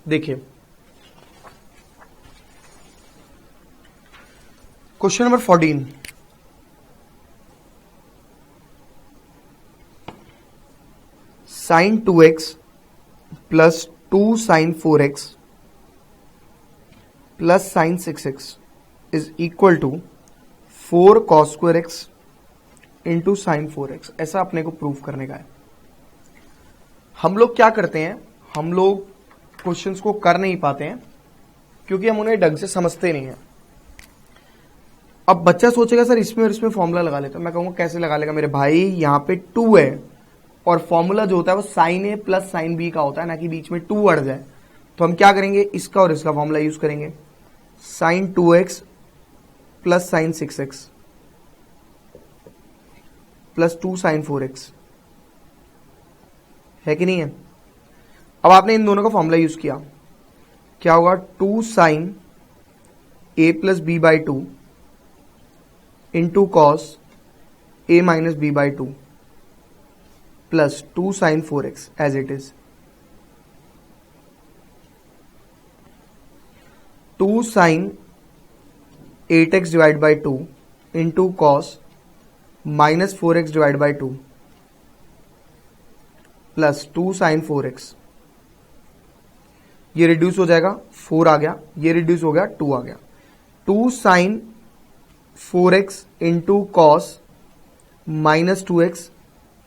देखिए, question number 14, sine 2x plus 2 sine 4x plus sine 6x is equal to 4 cos square x into sine 4x। ऐसा अपने को प्रूव करने का है। हम लोग क्या करते हैं, हम लोग क्वेश्चंस को कर नहीं पाते हैं क्योंकि हम उन्हें ढंग से समझते नहीं हैं। अब बच्चा सोचेगा सर इसमें और इसमें फॉर्मूला लगा लेता। मैं कहूंगा कैसे लगा लेगा मेरे भाई, यहाँ पे 2 है और फॉर्मूला जो होता है वो sign A plus sine B का होता है, ना कि बीच में 2 अड़ जाए। तो हम क्या करेंगे, इसका और इसका फॉर्मूला यूज करेंगे। Sine 2x plus sine 6x plus 2 sine 4x, है कि नहीं है। अब आपने इन दोनों का फॉर्मूला यूज किया, क्या होगा, 2 sine a plus b by 2 into cos a minus b by 2 plus 2 sine 4x as it is. 2 sine 8x divide by 2 into cos minus 4x divide by 2 plus 2 sine 4x, ये reduce हो जाएगा, 4 आ गया, ये reduce हो गया, 2 आ गया, 2 sine 4x into cos minus 2x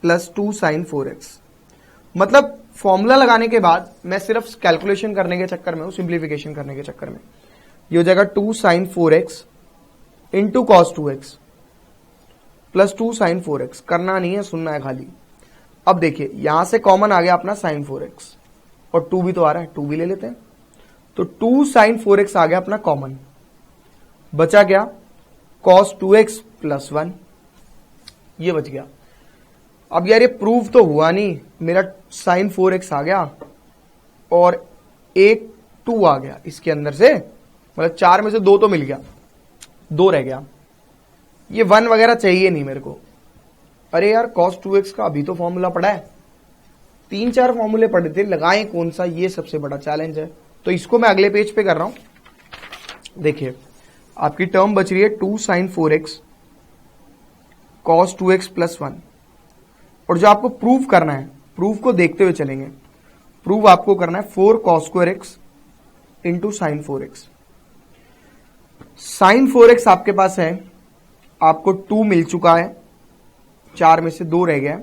plus 2 sine 4x। मतलब फॉर्मूला लगाने के बाद मैं सिर्फ कैलकुलेशन करने के चक्कर में हूं, सिंप्लीफिकेशन करने के चक्कर में, ये हो जाएगा 2 sine 4x into cos 2x plus 2 sine 4x। करना नहीं है, सुनना है खाली। अब देखिए यहां से कॉमन आ गया अपना साइन 4x और 2 भी तो आ रहा है, 2 भी ले लेते हैं। तो 2 साइन 4x आ गया अपना कॉमन, बचा क्या cos 2x प्लस 1, ये बच गया। अब यार ये प्रूव तो हुआ नहीं, मेरा साइन 4x आ गया और एक 2 आ गया इसके अंदर से, मतलब 4 में से 2 तो मिल गया, 2 रह गया, ये 1 वगैरह चाहिए नहीं मेरे को। अरे यार cos 2x का अभी तो फॉर्मूला पड़ा है, 3-4 फॉर्मूले पढ़े थे, लगाएं कौन सा, ये सबसे बड़ा चैलेंज है। तो इसको मैं अगले पेज पे कर रहा हूं। देखिए आपकी टर्म बच रही है 2 sine 4x cos 2x plus 1, और जो आपको प्रूव करना है, प्रूफ को देखते हुए चलेंगे। प्रूव आपको करना है 4 cos square x into sine 4x। Sine 4x आपके पास है, आपको 2 मिल चुका है, 4 में से 2 रह गया,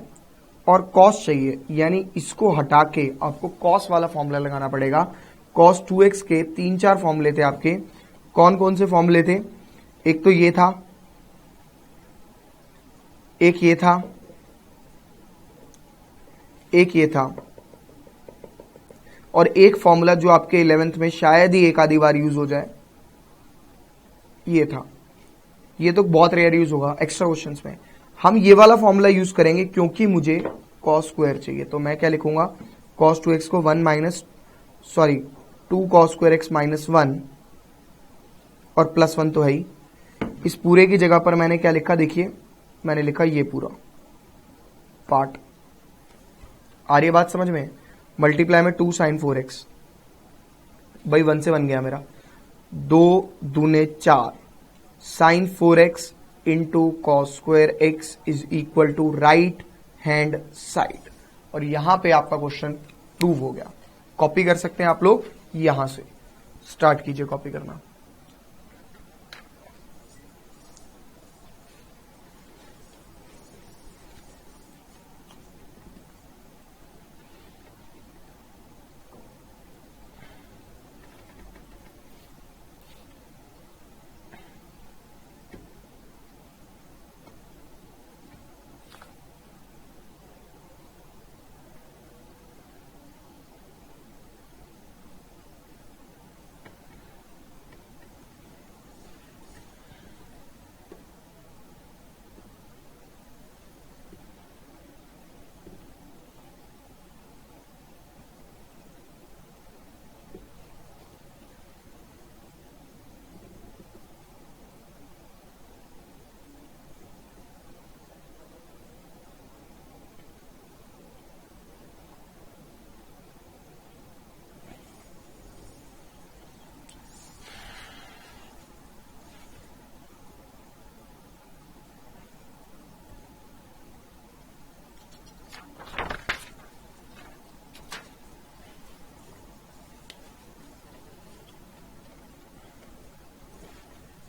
और कॉस चाहिए, यानी इसको हटा के आपको कॉस वाला फॉर्मूला लगाना पड़ेगा। cos 2x के 3-4 फॉर्मूले थे आपके, कौन कौन से फॉर्मूले थे, एक तो ये था, एक ये था, एक ये था, और एक फॉर्मूला जो आपके 11th में शायद ही एक आधी बार यूज हो जाए, ये था। ये तो बहुत रेयर यूज होगा एक्स्ट्रा क्वेश्चंस में। हम ये वाला फॉर्मूला यूज करेंगे क्योंकि मुझे cos स्क्वायर चाहिए। तो मैं क्या लिखूंगा, cos 2x को 2 cos स्क्वायर x माइनस 1 और प्लस 1 तो है ही। इस पूरे की जगह पर मैंने क्या लिखा, देखिए मैंने लिखा ये पूरा पार्ट। आ रही है बात समझ में? मल्टीप्लाई में 2 साइन 4x, भाई 1 से बन गया मेरा, 2 दूने 4 sine 4x into cos square x is equal to right hand side. और यहां पे आपका क्वेश्चन प्रूव हो गया। कॉपी कर सकते हैं आप लोग, यहां से स्टार्ट कीजिए कॉपी करना।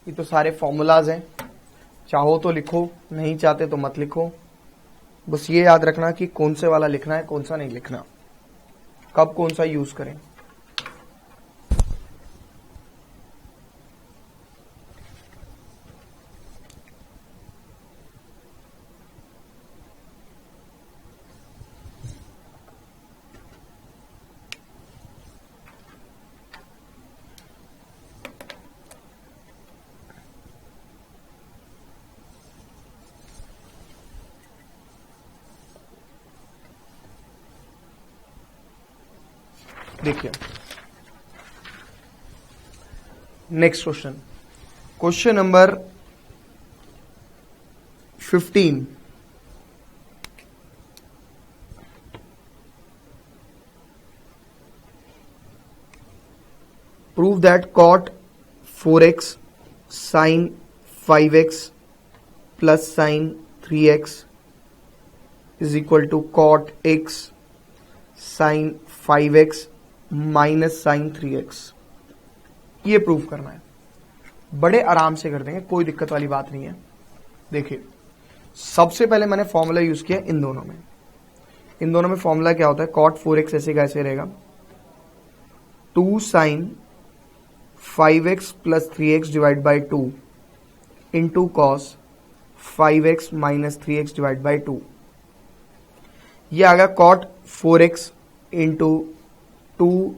ये तो सारे फॉर्मूलाज हैं, चाहो तो लिखो, नहीं चाहते तो मत लिखो। बस ये याद रखना कि कौन से वाला लिखना है, कौन सा नहीं लिखना, कब कौन सा यूज करें। देखिए next question, question number 15। Prove that cot 4x sin 5x plus sin 3x is equal to cot x sine 5x minus sine 3x, ये प्रूफ करना है। बड़े आराम से कर देंगे, कोई दिक्कत वाली बात नहीं है। देखिए सबसे पहले मैंने फॉर्मूला यूज किया इन दोनों में। इन दोनों में फॉर्मूला क्या होता है, cot 4x ऐसे का ऐसे रहेगा 2 sine 5x plus 3x divide by 2 into cos 5x minus 3x divide by 2। ये आ गया cot 4x into 2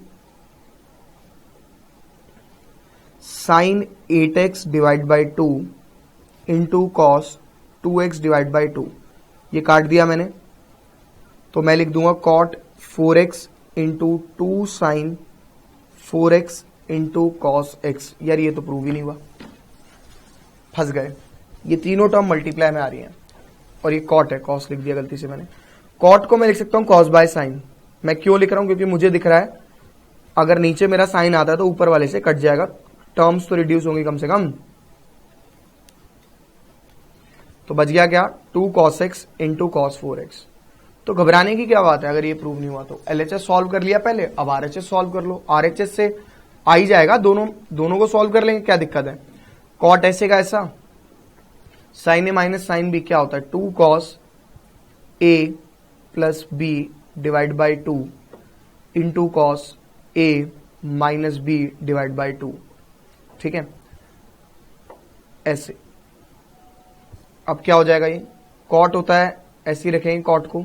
sine 8x divide by 2 into cos 2x divide by 2। ये काट दिया मैंने, तो मैं लिख दूंगा cot 4x into 2 sine 4x into cos x। यार ये तो प्रूव ही नहीं हुआ, फंस गए। ये तीनों टर्म मल्टीप्लाई में आ रही हैं और ये cot है, cos लिख दिया गलती से मैंने। cot को मैं लिख सकता हूं cos बाय साइन। मैं क्यों लिख रहा हूं, क्योंकि मुझे दिख रहा है अगर नीचे मेरा साइन आता है तो ऊपर वाले से कट जाएगा, टर्म्स तो रिड्यूस होंगी कम से कम। तो बच गया क्या, 2 cos x into cos 4x। तो घबराने की क्या बात है, अगर ये प्रूव नहीं हुआ तो LHS सॉल्व कर लिया पहले, अब RHS सॉल्व कर लो। RHS से आ ही जाएगा, दोनों को सॉल्व कर लेंगे, क्या दिक्कत है। cot ऐसे का ऐसा, साइन ए माइनस साइन बी क्या होता है, 2 cos a plus B divide by 2 into cos a minus B divide by 2। ठीक है, ऐसे। अब क्या हो जाएगा, ये cot होता है, ऐसे ही रखेंगे cot को,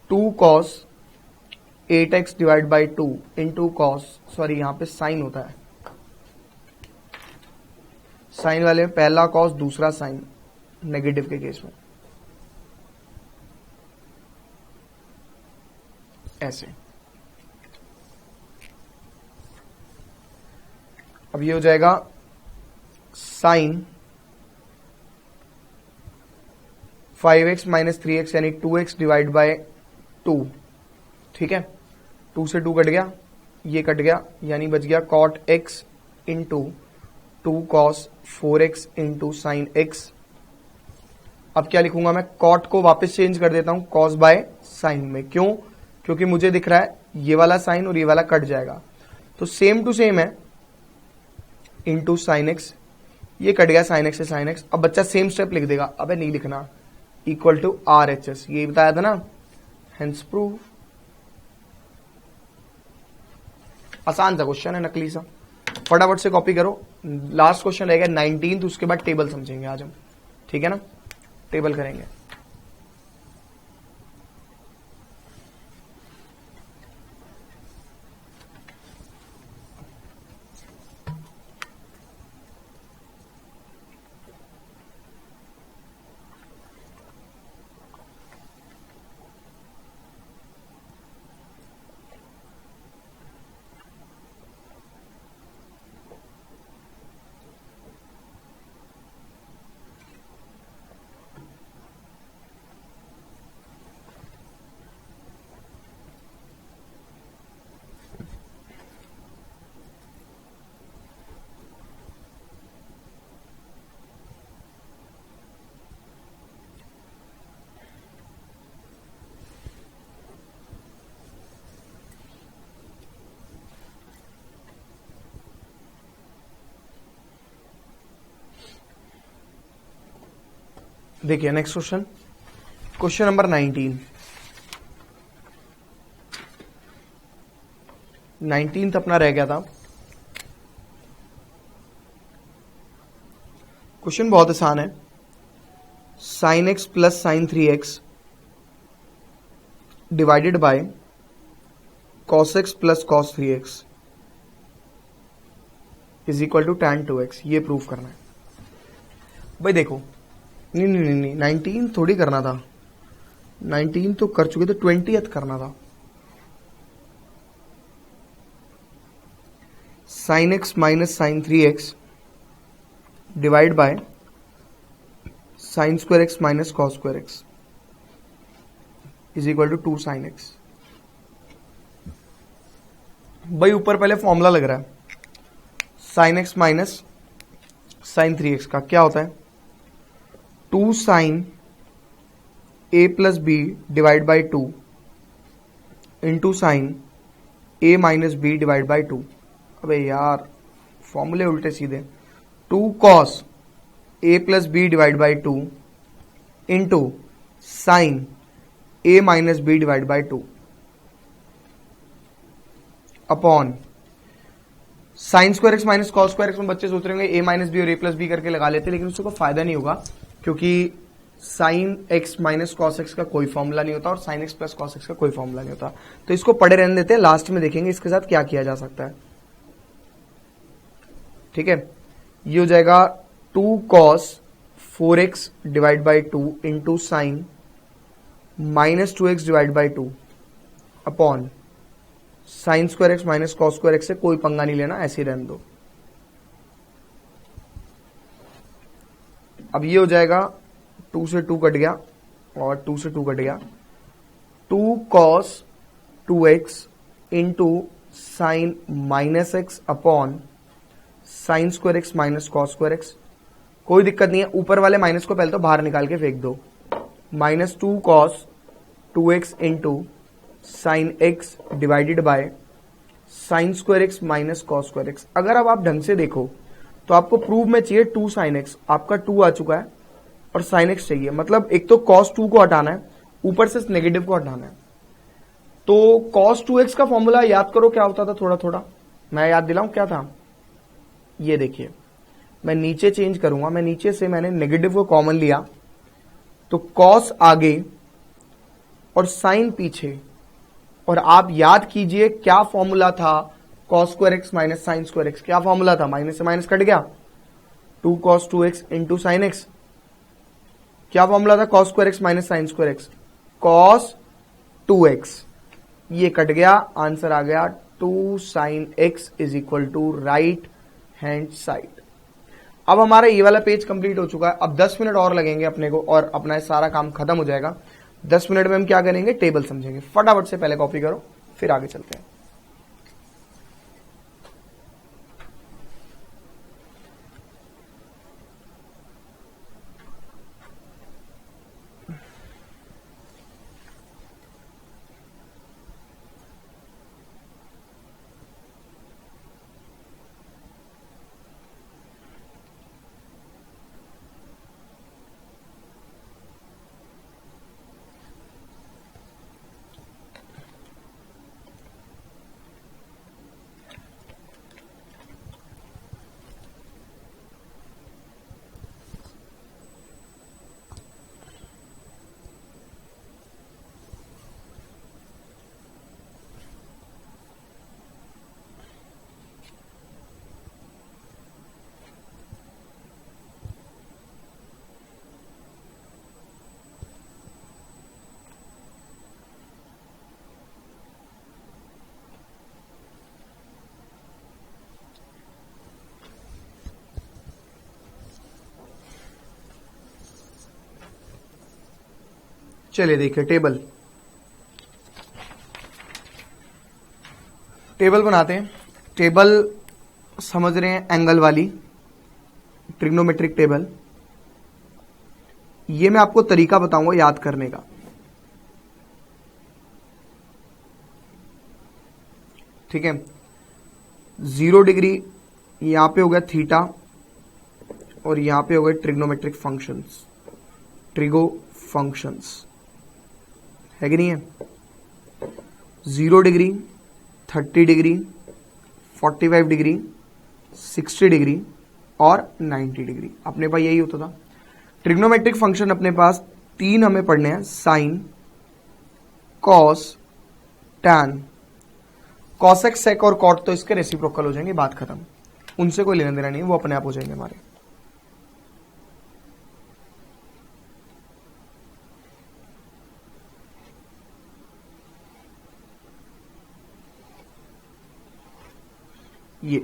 2 cos 8x divide by 2 into cos, sorry यहां पे साइन होता है, साइन वाले में पहला cos दूसरा साइन, नेगेटिव के केस में ऐसे। अब ये हो जाएगा साइन 5x माइनस 3x यानी 2x डिवाइड बाय 2। ठीक है, 2 से 2 कट गया, ये कट गया, यानी बच गया cot x into 2 cos 4x into sine x। अब क्या लिखूंगा मैं, cot को वापस चेंज कर देता हूं cos बाय साइन में। क्यों, क्योंकि मुझे दिख रहा है ये वाला साइन और ये वाला कट जाएगा, तो सेम टू सेम है, इंटू साइन एक्स, ये कट गया साइन एक्स से साइन एक्स। अब बच्चा सेम स्टेप लिख देगा, अबे नहीं लिखना, इक्वल टू RHS, ये बताया था ना, हेंस प्रूव। आसान सा क्वेश्चन है, नकली सा, फटाफट से कॉपी करो। लास्ट क्वेश्चन रहेगा 19, उसके बाद टेबल समझेंगे आज हम, ठीक है ना, टेबल करेंगे। देखिए नेक्स्ट क्वेश्चन, क्वेश्चन नंबर 19 अपना रह गया था। क्वेश्चन बहुत आसान है, sine x plus sine 3x divided by cos x plus cos 3x is equal to tan 2x, ये प्रूफ करना है। भाई देखो, नहीं 19 थोड़ी करना था, 19 तो कर चुके थे, 20th करना था। Sine x minus sine 3x divide by sine square x minus cos square x is equal to 2 sine x. भाई ऊपर पहले फॉर्मूला लग रहा है, sine x minus sine 3x का क्या होता है, 2 sine a plus B divide by 2 into sine A minus B divide by 2। अबे यार फॉर्मूले उल्टे सीधे। 2 cos A plus B divide by 2 into sine A minus B divide by 2 upon sine square x minus cos square x में बच्चे सोच रहे होंगे ए माइनस बी और ए प्लस बी करके लगा लेते, लेकिन उसको फायदा नहीं होगा क्योंकि sine x minus cos x का कोई फॉर्मूला नहीं होता और sign x plus cos x का कोई फॉर्मूला नहीं होता। तो इसको पढ़े रहने देते हैं, लास्ट में देखेंगे इसके साथ क्या किया जा सकता है। ठीक है, ये हो जाएगा 2 cos 4x divide by 2 into sine minus 2x divide by 2 upon sine square x minus cos square x से कोई पंगा नहीं लेना, ऐसे ही रहने दो। अब ये हो जाएगा 2 से 2 कट गया और 2 से 2 कट गया। 2 cos 2x into sine minus x upon sine square x minus cos square x. कोई दिक्कत नहीं है, ऊपर वाले माइनस को पहले तो बाहर निकाल के फेंक दो। Minus 2 cos 2x into sine x divided by sine square x minus cos square x. अगर अब आप ढंग से देखो तो आपको प्रूव में चाहिए 2 साइन एक्स, आपका 2 आ चुका है और साइन एक्स चाहिए, मतलब एक तो कॉस 2 को हटाना है, ऊपर से नेगेटिव को हटाना है। तो कॉस 2x का फॉर्मूला याद करो क्या होता था, थोड़ा थोड़ा मैं याद दिलाऊं क्या था। ये देखिए मैं नीचे चेंज करूंगा, मैं नीचे से मैंने नेगेटिव को कॉमन लिया तो कॉस आगे और साइन पीछे, और आप याद कीजिए क्या फॉर्मूला था cos square x minus sine square x, क्या फॉर्मूला था, माइनस से माइनस कट गया 2 cos 2x into sine x. क्या फॉर्मूला था cos square x minus sine square x, cos 2x। ये कट गया, आंसर आ गया 2 sine x is equal to right hand side. अब हमारा ये वाला पेज कंप्लीट हो चुका है। अब 10 मिनट और लगेंगे अपने को और अपना सारा काम खत्म हो जाएगा। 10 मिनट में हम क्या करेंगे, टेबल समझेंगे। फटाफट से पहले कॉपी करो फिर आगे चलते हैं। चलिए देखिए टेबल बनाते हैं। टेबल समझ रहे हैं, एंगल वाली ट्रिग्नोमेट्रिक टेबल। ये मैं आपको तरीका बताऊंगा याद करने का। ठीक है, 0 डिग्री यहां पे हो गया थीटा और यहां पे हो गए ट्रिग्नोमेट्रिक फंक्शंस, ट्रिगो फंक्शंस है कि नहीं है। 0 डिग्री, 30 डिग्री, 45 डिग्री, 60 डिग्री और 90 डिग्री अपने पास यही होता था। ट्रिग्नोमेट्रिक फंक्शन अपने पास 3 हमें पढ़ने हैं, साइन, कॉस, टैन। कॉसेक, सेक और कॉट तो इसके रेसिप्रोकल हो जाएंगे, बात खत्म, उनसे कोई लेना देना नहीं, वो अपने आप हो जाएंगे हमारे। ये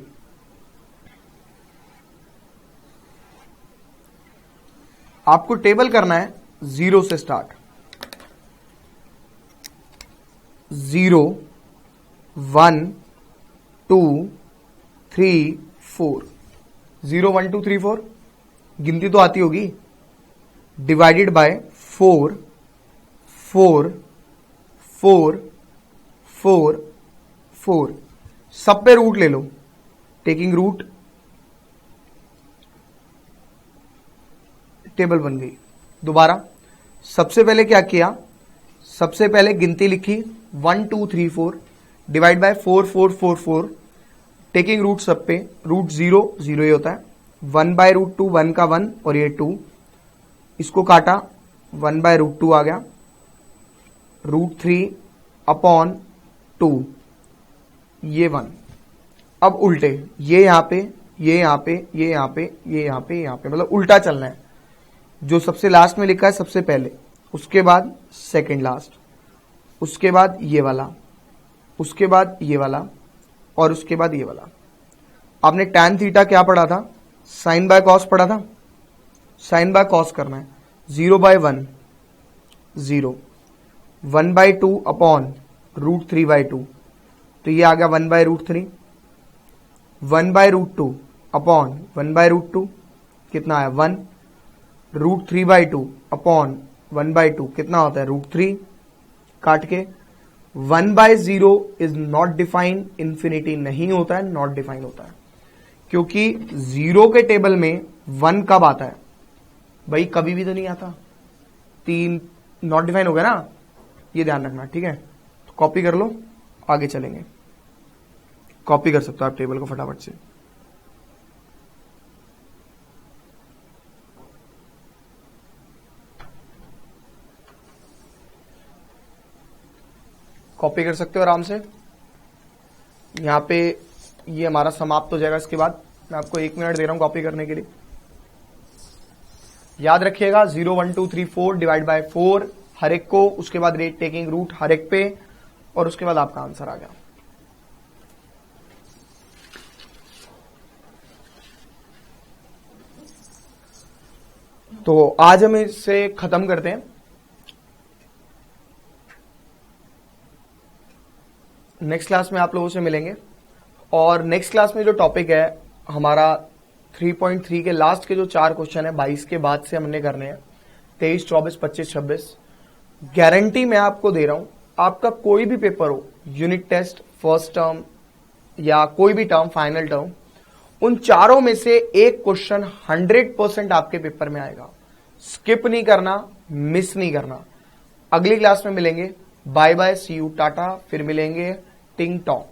आपको टेबल करना है 0 से स्टार्ट। 0 1 2 3 4, 0 1 2 3 4 गिनती तो आती होगी, डिवाइडेड बाय 4 4 4 4 4, सब पे रूट ले लो, टेकिंग रूट, टेबल बन गई। दोबारा सबसे पहले क्या किया, सबसे पहले गिनती लिखी 1 2 3 4 डिवाइड बाय 4 4 4 4, टेकिंग रूट सब पे, रूट 0 0 ही होता है, 1 बाय रूट 2 1 का 1 और ये 2, इसको काटा 1 बाय रूट 2 आ गया, रूट 3 अपॉन 2, ये 1। अब उल्टे, ये यहां पे, ये यहां पे, ये यहां पे, ये यहां पे, यहां पे, मतलब उल्टा चलना है। जो सबसे लास्ट में लिखा है सबसे पहले, उसके बाद सेकंड लास्ट, उसके बाद ये वाला, उसके बाद ये वाला, और उसके बाद ये वाला। आपने tan थीटा क्या पढ़ा था, साइन बाय कॉस पढ़ा था, साइन बाय कॉस करना है। 0 by 1 0, 1 by 2 upon root 3 by 2, तो ये आ गया 1 by root 3, 1 by root 2 upon 1 by root 2 कितना है 1, रूट 3 बाय 2 अपॉन 1 बाय 2 कितना होता है रूट 3, काट के 1 by 0 is not defined, infinity नहीं होता है, नॉट डिफाइंड होता है, क्योंकि 0 के टेबल में 1 कब आता है भाई, कभी भी तो नहीं आता, 3 नॉट डिफाइंड हो गया ना, ये ध्यान रखना, ठीक है। तो कॉपी कर लो, आगे चलेंगे। कॉपी कर सकते हो आप टेबल को फटाफट से। कॉपी कर सकते हो आराम से। यहां पे ये हमारा समाप्त हो जाएगा, इसके बाद मैं आपको 1 मिनट दे रहा हूं कॉपी करने के लिए। याद रखिएगा 0 1 2 3 4 डिवाइड बाय 4 हर एक को, उसके बाद रेट टेकिंग रूट हर एक पे, और उसके बाद आपका आंसर आ गया। तो आज हम इसे खत्म करते हैं। नेक्स्ट क्लास में आप लोगों से मिलेंगे, और नेक्स्ट क्लास में जो टॉपिक है हमारा 3.3 के लास्ट के जो 4 क्वेश्चन है 22 के बाद से हमने करने हैं, 23 24 25 26। गारंटी मैं आपको दे रहा हूं, आपका कोई भी पेपर हो, यूनिट टेस्ट, फर्स्ट टर्म या कोई भी टर्म, फाइनल टर्म, उन चारों में से एक क्वेश्चन 100% आपके पेपर में आएगा। स्किप नहीं करना, मिस नहीं करना। अगली क्लास में मिलेंगे। Bye bye, see you, tata, फिर मिलेंगे, टिंग टॉक।